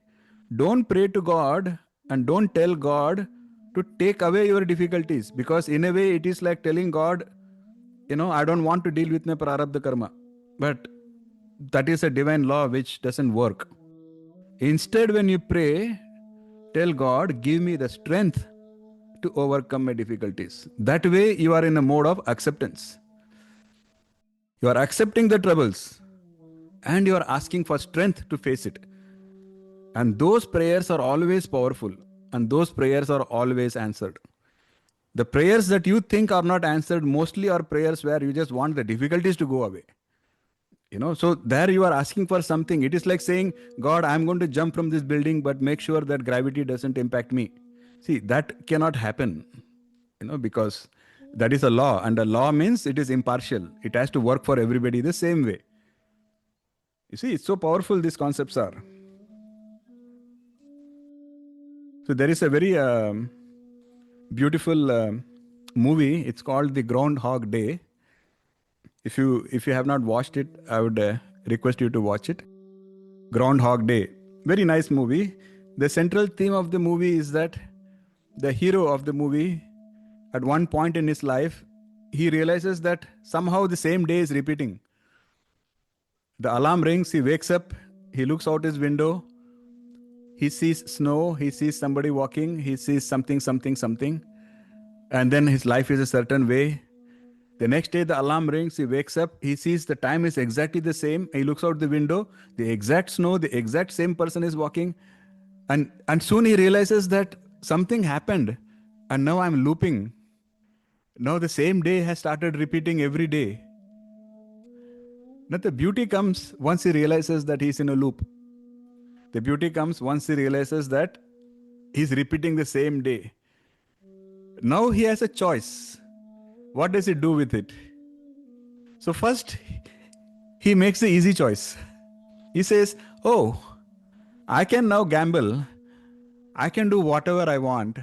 don't pray to God and don't tell God to take away your difficulties, because in a way it is like telling God, I don't want to deal with my prarabdha karma. But that is a divine law which doesn't work. Instead, when you pray, tell God, give me the strength to overcome my difficulties. That way you are in a mode of acceptance. You are accepting the troubles and you are asking for strength to face it. And those prayers are always powerful and those prayers are always answered. The prayers that you think are not answered mostly are prayers where you just want the difficulties to go away. So there you are asking for something. It is like saying, God, I'm going to jump from this building, but make sure that gravity doesn't impact me. See, that cannot happen, because that is a law, and a law means it is impartial. It has to work for everybody the same way. You see, it's so powerful, these concepts are. So there is a very beautiful movie. It's called The Groundhog Day. If you have not watched it, I would request you to watch it. Groundhog Day. Very nice movie. The central theme of the movie is that the hero of the movie, at one point in his life, he realizes that somehow the same day is repeating. The alarm rings, he wakes up, he looks out his window, he sees snow, he sees somebody walking, he sees something, and then his life is a certain way. The next day the alarm rings, he wakes up, he sees the time is exactly the same, he looks out the window, the exact snow, the exact same person is walking, and soon he realizes that something happened and now I'm looping. Now the same day has started repeating every day. Now the beauty comes once he realizes that he's in a loop. The beauty comes once he realizes that he's repeating the same day. Now he has a choice. What does he do with it? So first, he makes the easy choice. He says, I can now gamble. I can do whatever I want.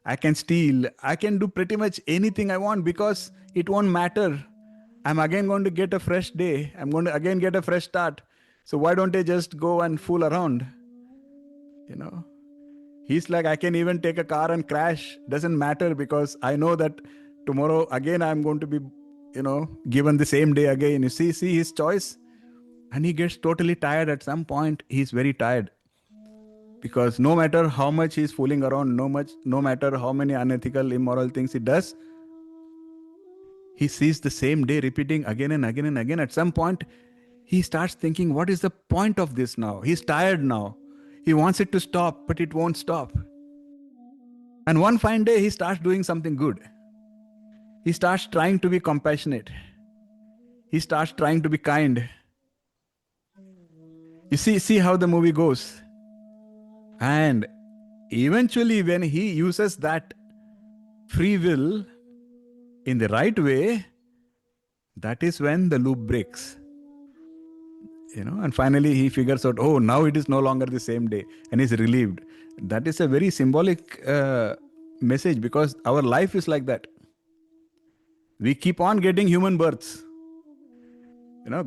I can steal. I can do pretty much anything I want because it won't matter. I'm again going to get a fresh day. I'm going to again get a fresh start. So why don't I just go and fool around? He's like, I can even take a car and crash. Doesn't matter, because I know that tomorrow again I'm going to be, given the same day again. You see his choice. And he gets totally tired at some point. He's very tired. Because no matter how much he's fooling around, no matter how many unethical, immoral things he does, he sees the same day repeating again and again and again. At some point, he starts thinking, what is the point of this now? He's tired now. He wants it to stop, but it won't stop. And one fine day, he starts doing something good. He starts trying to be compassionate. He starts trying to be kind. You see how the movie goes. And eventually, when he uses that free will in the right way, that is when the loop breaks. And finally he figures out, oh, now it is no longer the same day, and he's relieved. That is a very symbolic message, because our life is like that. We keep on getting human births.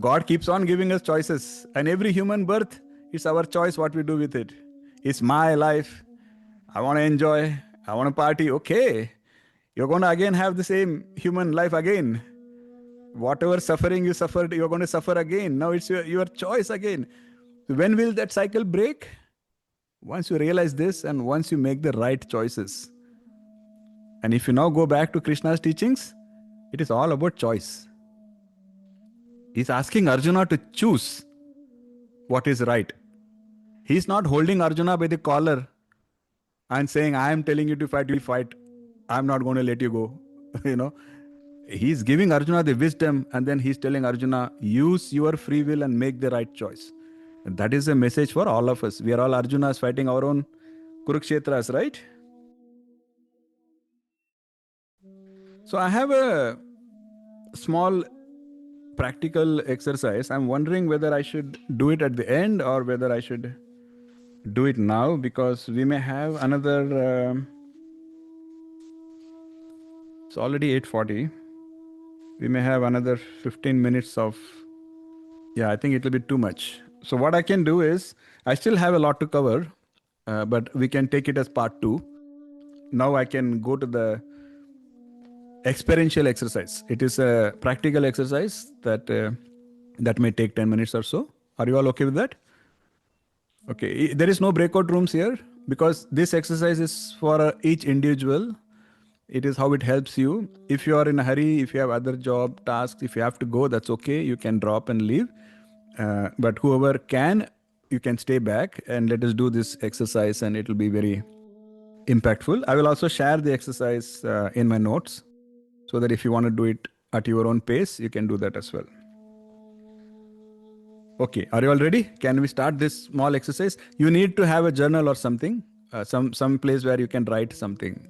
God keeps on giving us choices, and every human birth is our choice what we do with it. It's my life. I want to enjoy. I want to party. Okay. You're going to again have the same human life again. Whatever suffering you suffered, you're going to suffer again. Now it's your choice again. So when will that cycle break? Once you realize this, and once you make the right choices. And if you now go back to Krishna's teachings, it is all about choice. He's asking Arjuna to choose what is right. He's not holding Arjuna by the collar and saying, I am telling you to fight, you fight. I'm not going to let you go. He's giving Arjuna the wisdom, and then he's telling Arjuna, use your free will and make the right choice. And that is a message for all of us. We are all Arjunas fighting our own Kurukshetras, right? So I have a small practical exercise. I'm wondering whether I should do it at the end or whether I should do it now, because we may have another... it's already 8:40. We may have another 15 minutes of... Yeah, I think it will be too much. So what I can do is, I still have a lot to cover, but we can take it as part 2. Now I can go to the experiential exercise. It is a practical exercise that may take 10 minutes or so. Are you all okay with that? Okay. There is no breakout rooms here, because this exercise is for each individual. It is how it helps you. If you are in a hurry, if you have other job tasks, if you have to go, that's okay. You can drop and leave. But whoever can, you can stay back and let us do this exercise, and it will be very impactful. I will also share the exercise in my notes, so that if you want to do it at your own pace, you can do that as well. Okay, are you all ready? Can we start this small exercise? You need to have a journal or something, some place where you can write something.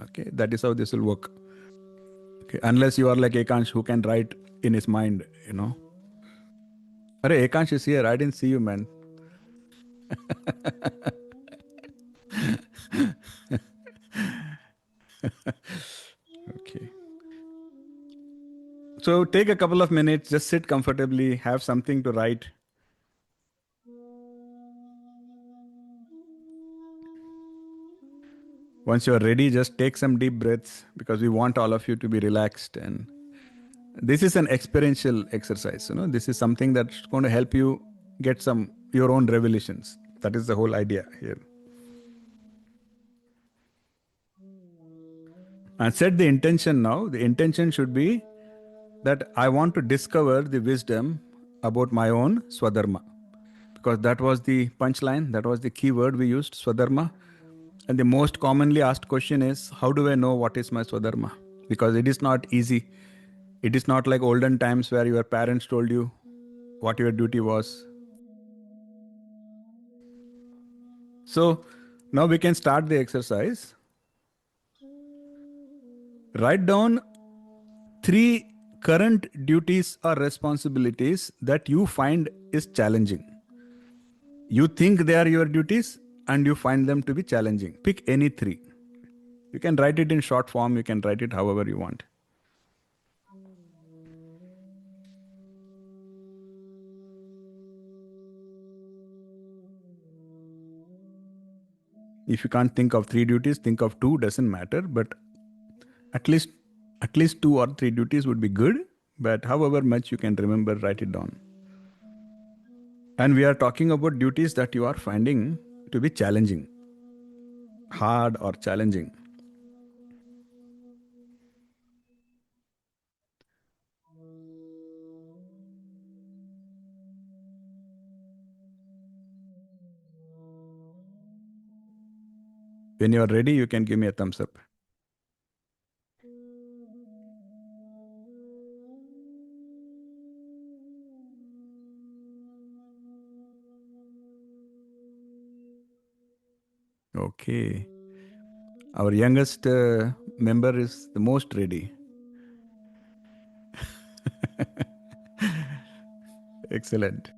Okay, that is how this will work. Okay, unless you are like Ekansh, who can write in his mind, Arey, Ekansh is here. I didn't see you, man. Okay. So take a couple of minutes, just sit comfortably, have something to write. Once you're ready, just take some deep breaths, because we want all of you to be relaxed. And this is an experiential exercise. This is something that's going to help you get your own revelations. That is the whole idea here. And set the intention now. The intention should be that I want to discover the wisdom about my own Swadharma. Because that was the punchline, that was the key word we used, Swadharma. And the most commonly asked question is, how do I know what is my Swadharma? Because it is not easy. It is not like olden times where your parents told you what your duty was. So now we can start the exercise. Write down 3 current duties or responsibilities that you find is challenging. You think they are your duties and you find them to be challenging. Pick any 3. You can write it in short form. You can write it however you want. If you can't think of 3 duties, think of 2, doesn't matter, but at least 2 or 3 duties would be good. But however much you can remember, write it down. And we are talking about duties that you are finding to be challenging, hard or challenging. When you are ready, you can give me a thumbs up. Okay. Our youngest member is the most ready. Excellent.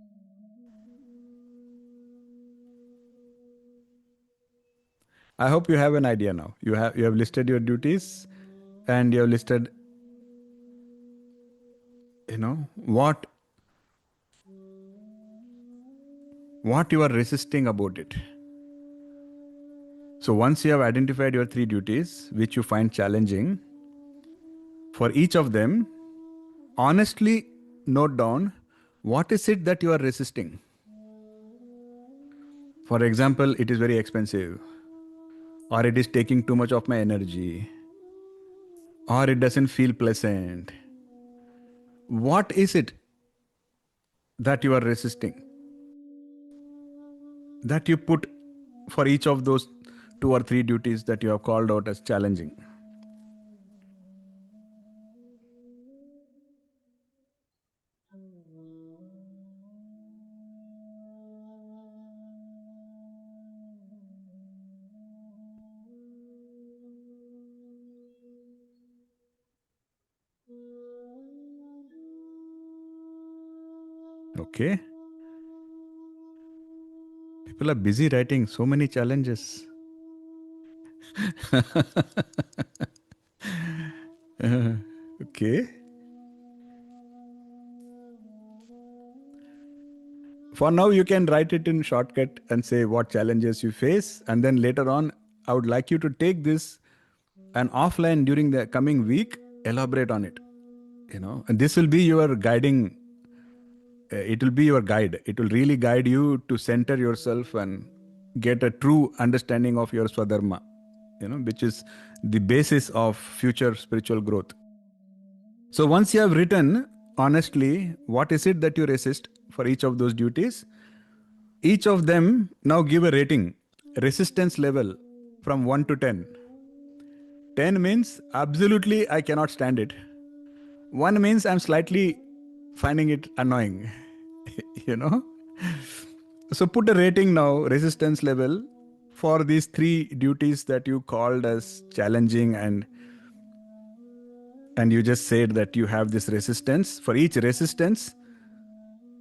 I hope you have an idea now. You have listed your duties, and you have listed, what you are resisting about it. So once you have identified your 3 duties which you find challenging, for each of them, honestly note down what is it that you are resisting. For example, it is very expensive, or it is taking too much of my energy, or it doesn't feel pleasant. What is it that you are resisting, that you put for each of those 2 or 3 duties that you have called out as challenging? Okay. People are busy writing so many challenges. Okay. For now, you can write it in shortcut and say what challenges you face. And then later on, I would like you to take this and offline during the coming week, elaborate on it. And this will be your guiding, it will be your guide. It will really guide you to center yourself and get a true understanding of your Swadharma, which is the basis of future spiritual growth. So once you have written honestly, what is it that you resist for each of those duties, each of them now give a rating, resistance level from 1 to 10. 10 means absolutely I cannot stand it. 1 means I'm slightly finding it annoying. you know? So put a rating now, resistance level, for these 3 duties that you called as challenging, and you just said that you have this resistance. For each resistance,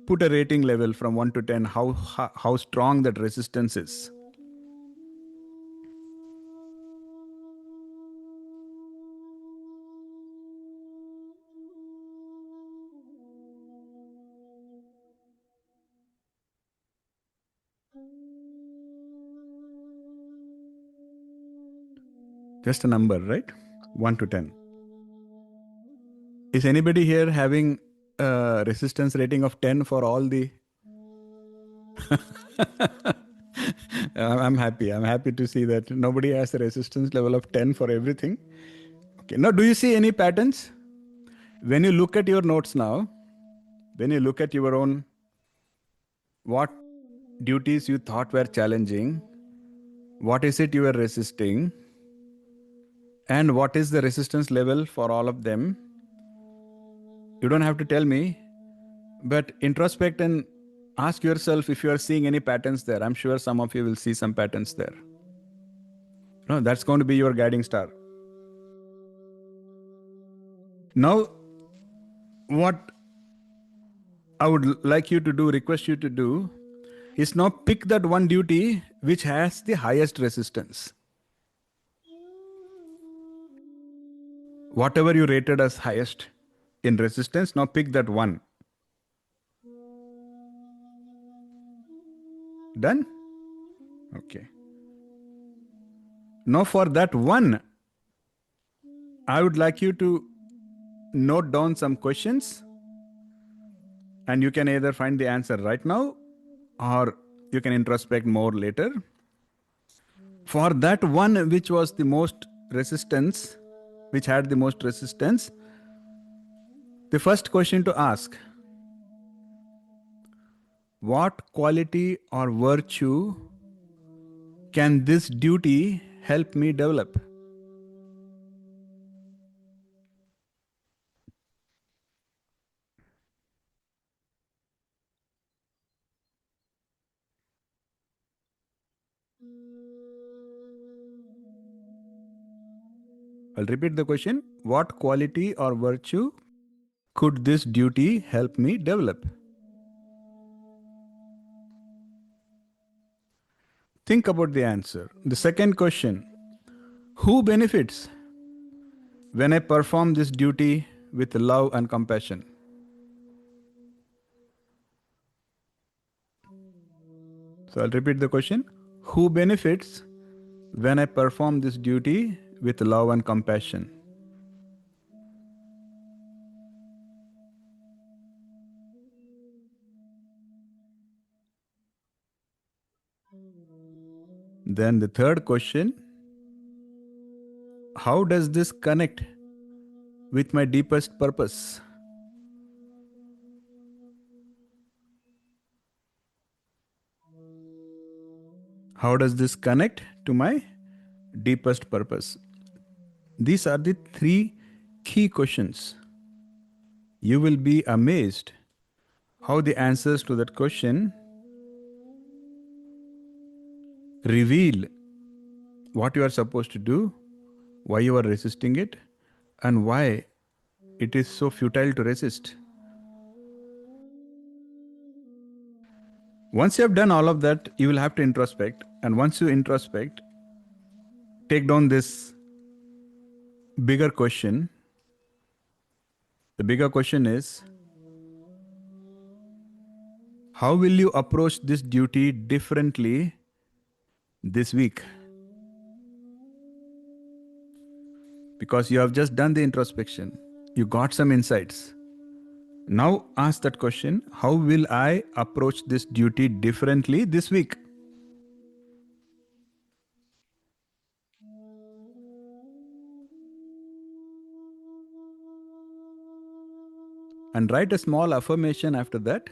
put a rating level from 1 to 10, how strong that resistance is. Just a number, right? 1 to 10. Is anybody here having a resistance rating of 10 for all the... I'm happy. I'm happy to see that nobody has a resistance level of 10 for everything. Okay. Now, do you see any patterns? When you look at your notes now, when you look at your own, what duties you thought were challenging, what is it you are resisting, and what is the resistance level for all of them? You don't have to tell me, but introspect and ask yourself if you are seeing any patterns there. I'm sure some of you will see some patterns there. No, that's going to be your guiding star. Now, what I would like you to do, request you to do, is now pick that one duty which has the highest resistance. Whatever you rated as highest in resistance, now pick that one. Done? Okay. Now, for that one, I would like you to note down some questions, and you can either find the answer right now or you can introspect more later. For that one which was the most resistance, which had the most resistance, the first question to ask: what quality or virtue can this duty help me develop? I'll repeat the question. What quality or virtue could this duty help me develop? Think about the answer. The second question: who benefits when I perform this duty with love and compassion? So I'll repeat the question. Who benefits when I perform this duty with love and compassion? Then the third question: how does this connect with my deepest purpose? How does this connect to my deepest purpose? These are the three key questions. You will be amazed how the answers to that question reveal what you are supposed to do, why you are resisting it, and why it is so futile to resist. Once you have done all of that, you will have to introspect. And once you introspect, take down this bigger question. The bigger question is: how will you approach this duty differently this week? Because you have just done the introspection, you got some insights. Now ask that question: how will I approach this duty differently this week? And write a small affirmation after that.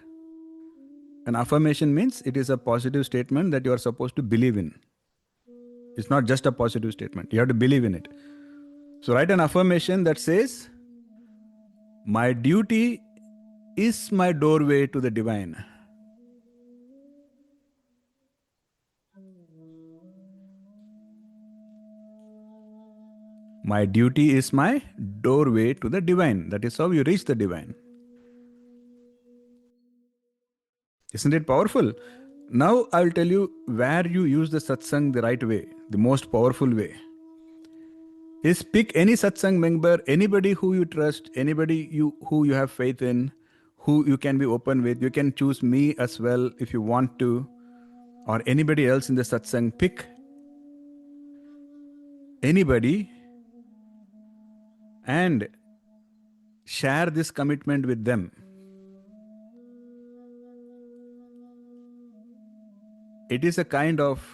An affirmation means it is a positive statement that you are supposed to believe in. It's not just a positive statement, you have to believe in it. So write an affirmation that says, my duty is my doorway to the divine. My duty is my doorway to the divine. That is how you reach the divine. Isn't it powerful? Now I will tell you where you use the satsang the right way, the most powerful way. Is pick any satsang member, anybody who you trust, anybody who you have faith in, who you can be open with. You can choose me as well if you want to, or anybody else in the satsang. Pick anybody and share this commitment with them. It is a kind of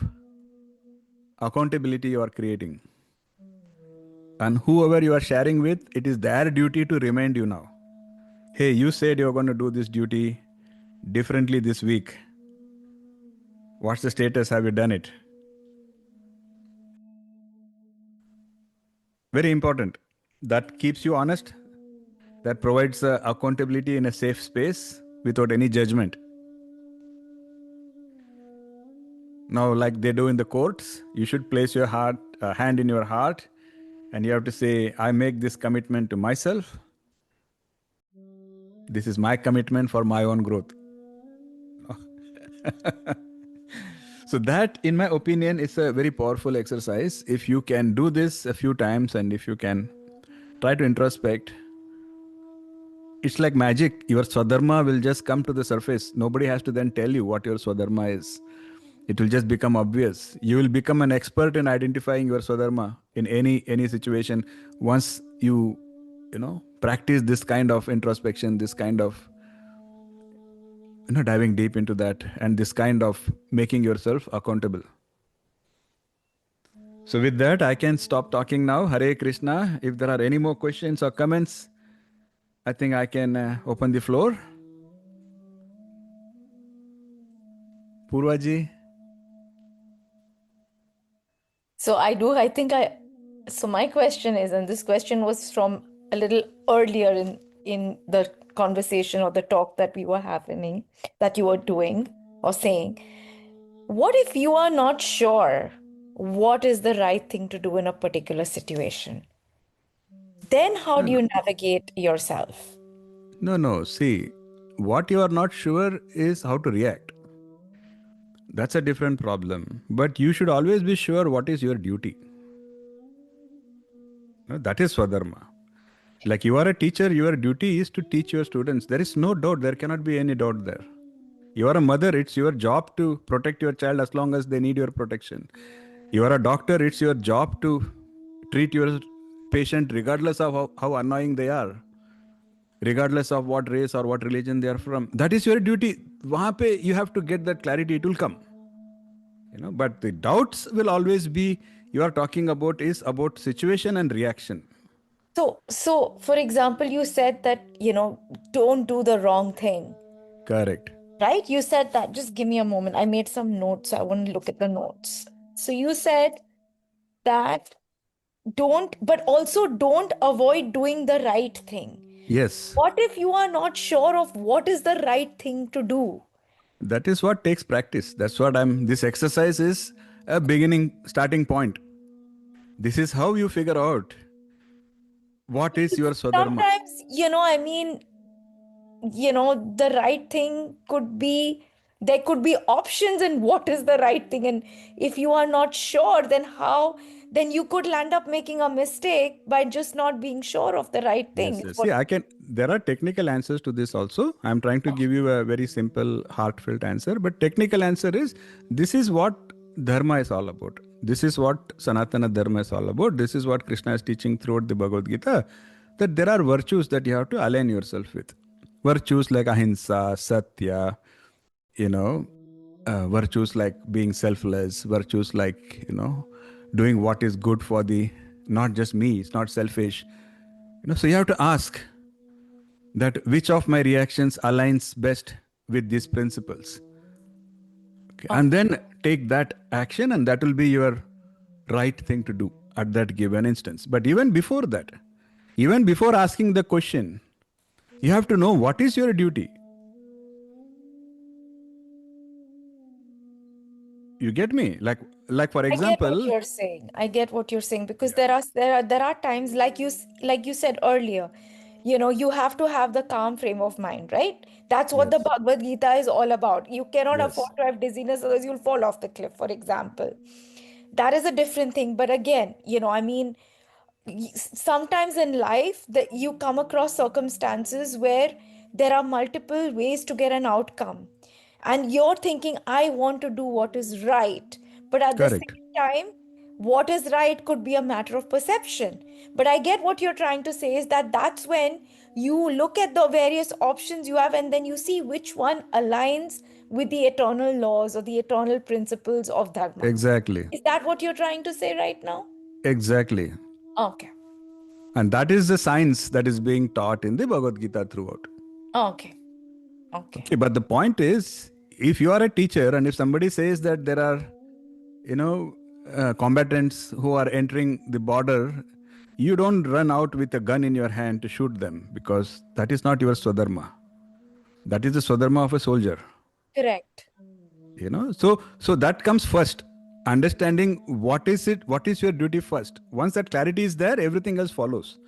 accountability you are creating. And whoever you are sharing with, it is their duty to remind you now. Hey, you said you're going to do this duty differently this week. What's the status? Have you done it? Very important. That keeps you honest. That provides accountability in a safe space without any judgment. Now, like they do in the courts, you should place your hand in your heart, and you have to say, I make this commitment to myself. This is my commitment for my own growth. So that, in my opinion, is a very powerful exercise. If you can do this a few times and if you can try to introspect, it's like magic. Your Swadharma will just come to the surface. Nobody has to then tell you what your Swadharma is. It will just become obvious. You will become an expert in identifying your Swadharma in any situation once you practice this kind of introspection, this kind of diving deep into that, and this kind of making yourself accountable. So with that, I can stop talking now. Hare Krishna. If there are any more questions or comments, I think I can open the floor. Purvaji. So so my question is, and this question was from a little earlier in the conversation or the talk that we were having, that you were doing or saying, what if you are not sure what is the right thing to do in a particular situation? Then how do you navigate yourself? No. See, what you are not sure is how to react. That's a different problem. But you should always be sure what is your duty. That is Swadharma. Like you are a teacher, your duty is to teach your students. There is no doubt. There cannot be any doubt there. You are a mother. It's your job to protect your child as long as they need your protection. You are a doctor. It's your job to treat your patient regardless of how annoying they are, regardless of what race or what religion they are from. That is your duty. Wahan pe you have to get that clarity. It will come. But the doubts will always be. You are talking about is about situation and reaction. So for example, you said that, don't do the wrong thing. Correct. Right? You said that. Just give me a moment. I made some notes. So I want to look at the notes. So you said that but also don't avoid doing the right thing. Yes. What if you are not sure of what is the right thing to do? That is what takes practice. That's what this exercise is a starting point. This is how you figure out what is your Swadharma. Sometimes, the right thing there could be options in what is the right thing. And if you are not sure, then you could land up making a mistake by just not being sure of the right thing. Yes. See, there are technical answers to this also. I'm trying to give you a very simple, heartfelt answer. But technical answer is, this is what Dharma is all about. This is what Sanatana Dharma is all about. This is what Krishna is teaching throughout the Bhagavad Gita. That there are virtues that you have to align yourself with. Virtues like ahimsa, satya, virtues like being selfless, virtues like, doing what is good for not just me, it's not selfish. So you have to ask that which of my reactions aligns best with these principles. Okay. And then take that action, and that will be your right thing to do at that given instance. But even before that, even before asking the question, you have to know what is your duty. You get me? Like for example, I get what you're saying because there are times like you said earlier, you have to have the calm frame of mind, right? That's what the Bhagavad Gita is all about. You cannot afford to have dizziness, otherwise you'll fall off the cliff, for example. That is a different thing. But again, sometimes in life that you come across circumstances where there are multiple ways to get an outcome, and you're thinking, I want to do what is right, but at the correct. same time, what is right could be a matter of perception. But I get what you're trying to say is that's when you look at the various options you have, and then you see which one aligns with the eternal laws or the eternal principles of Dharma. Exactly. Is that what you're trying to say right now? Exactly. Okay. And that is the science that is being taught in the Bhagavad Gita throughout. Okay. But the point is, if you are a teacher and if somebody says that there are, combatants who are entering the border, you don't run out with a gun in your hand to shoot them, because that is not your Swadharma. That is the Swadharma of a soldier. Correct. So that comes first. Understanding what is your duty first. Once that clarity is there, everything else follows.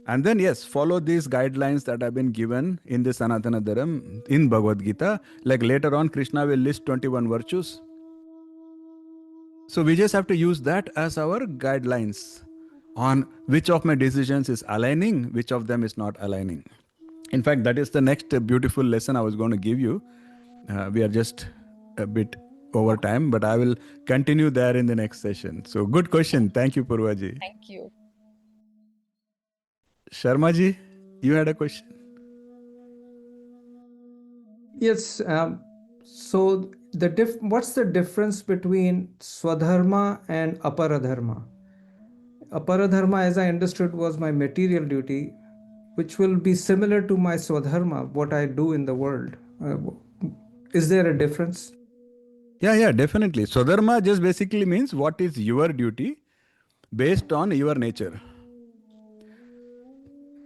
And then, yes, follow these guidelines that have been given in the Sanatana Dharma in Bhagavad Gita. Like later on, Krishna will list 21 virtues. So we just have to use that as our guidelines on which of my decisions is aligning, which of them is not aligning. In fact, that is the next beautiful lesson I was going to give you. We are just a bit over time, but I will continue there in the next session. So good question. Thank you, Purvaji. Thank you. Sharmaji, you had a question? Yes. So what's the difference between Swadharma and Aparadharma? Aparadharma, as I understood, was my material duty, which will be similar to my Swadharma, what I do in the world. Is there a difference? Yeah, definitely. Swadharma just basically means what is your duty based on your nature.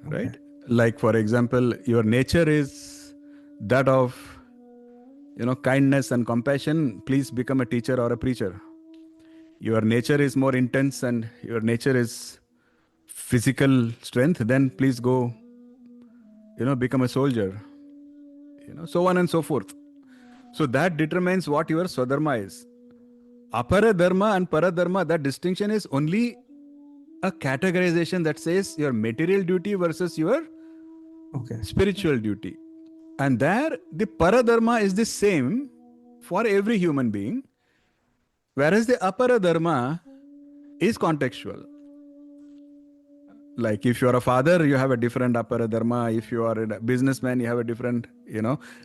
Right? Okay. Like, for example, your nature is that of, kindness and compassion. Please become a teacher or a preacher. Your nature is more intense and your nature is physical strength, then please go, become a soldier. So on and so forth. So that determines what your Swadharma is. Apara dharma and paradharma, that distinction is only a categorization that says your material duty versus your spiritual duty. And there, the paradharma is the same for every human being, whereas the aparadharma is contextual. Like if you are a father, you have a different aparadharma. If you are a businessman, you have a different,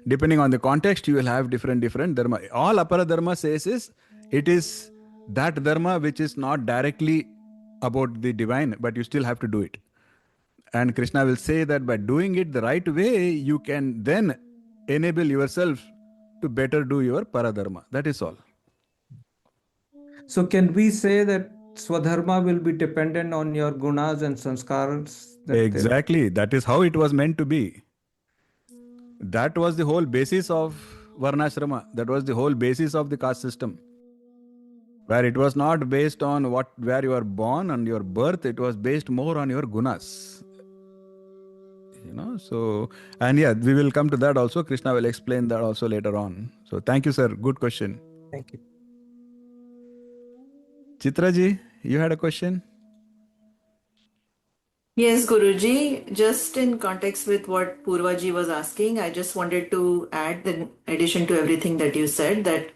depending on the context, you will have different dharma. All aparadharma says is, it is that dharma which is not directly about the divine, but you still have to do it. And Krishna will say that by doing it the right way, you can then enable yourself to better do your paradharma. That is all. So can we say that Swadharma will be dependent on your gunas and sanskars? Exactly. That is how it was meant to be. That was the whole basis of Varnashrama. That was the whole basis of the caste system. Where it was not based on where you are born and your birth, it was based more on your gunas. So, and yeah, we will come to that also. Krishna will explain that also later on. So thank you, sir. Good question. Thank you. Chitraji, you had a question? Yes, Guruji, just in context with what Purvaji was asking, I just wanted to add, in addition to everything that you said, that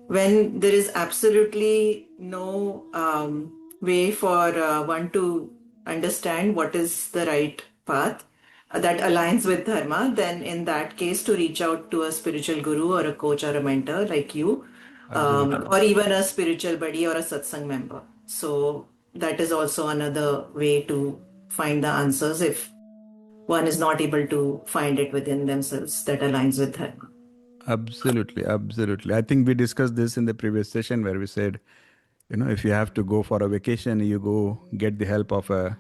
when there is absolutely no way for one to understand what is the right path that aligns with Dharma, then in that case, to reach out to a spiritual guru or a coach or a mentor like you, or even a spiritual buddy or a satsang member. So that is also another way to find the answers if one is not able to find it within themselves that aligns with Dharma. Absolutely. I think we discussed this in the previous session where we said, if you have to go for a vacation, you go get the help of a,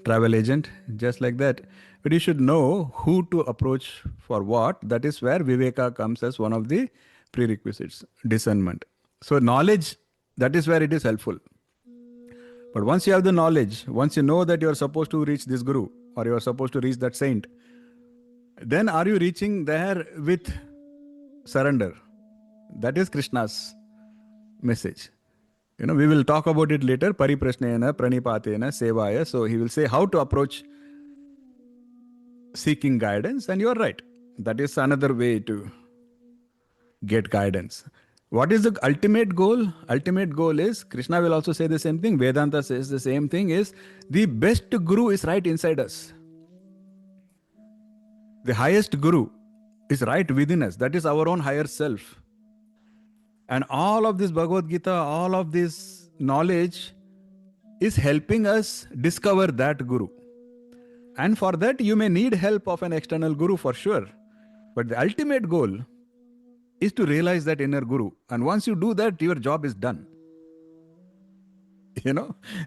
travel agent, just like that. But you should know who to approach for what. That is where Viveka comes as one of the prerequisites, discernment. So knowledge, that is where it is helpful. But once you have the knowledge, once you know that you are supposed to reach this guru or you are supposed to reach that saint, then are you reaching there with surrender? That is Krishna's message. We will talk about it later. Pariprashnena, pranipatena, sevaya. So he will say how to approach seeking guidance. And you are right. That is another way to get guidance. What is the ultimate goal? Ultimate goal is, Krishna will also say the same thing. Vedanta says the same thing, is the best guru is right inside us. The highest guru is right within us. That is our own higher self. And all of this Bhagavad Gita, all of this knowledge is helping us discover that guru. And for that, you may need help of an external guru for sure. But the ultimate goal is to realize that inner guru. And once you do that, your job is done.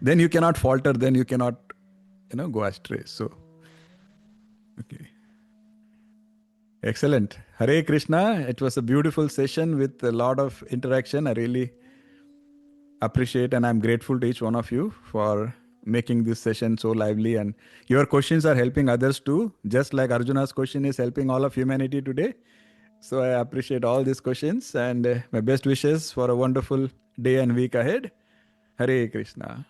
Then you cannot falter, then you cannot, go astray. So, okay. Excellent. Hare Krishna. It was a beautiful session with a lot of interaction. I really appreciate and I'm grateful to each one of you for making this session so lively. And your questions are helping others too, just like Arjuna's question is helping all of humanity today. So I appreciate all these questions and my best wishes for a wonderful day and week ahead. Hare Krishna.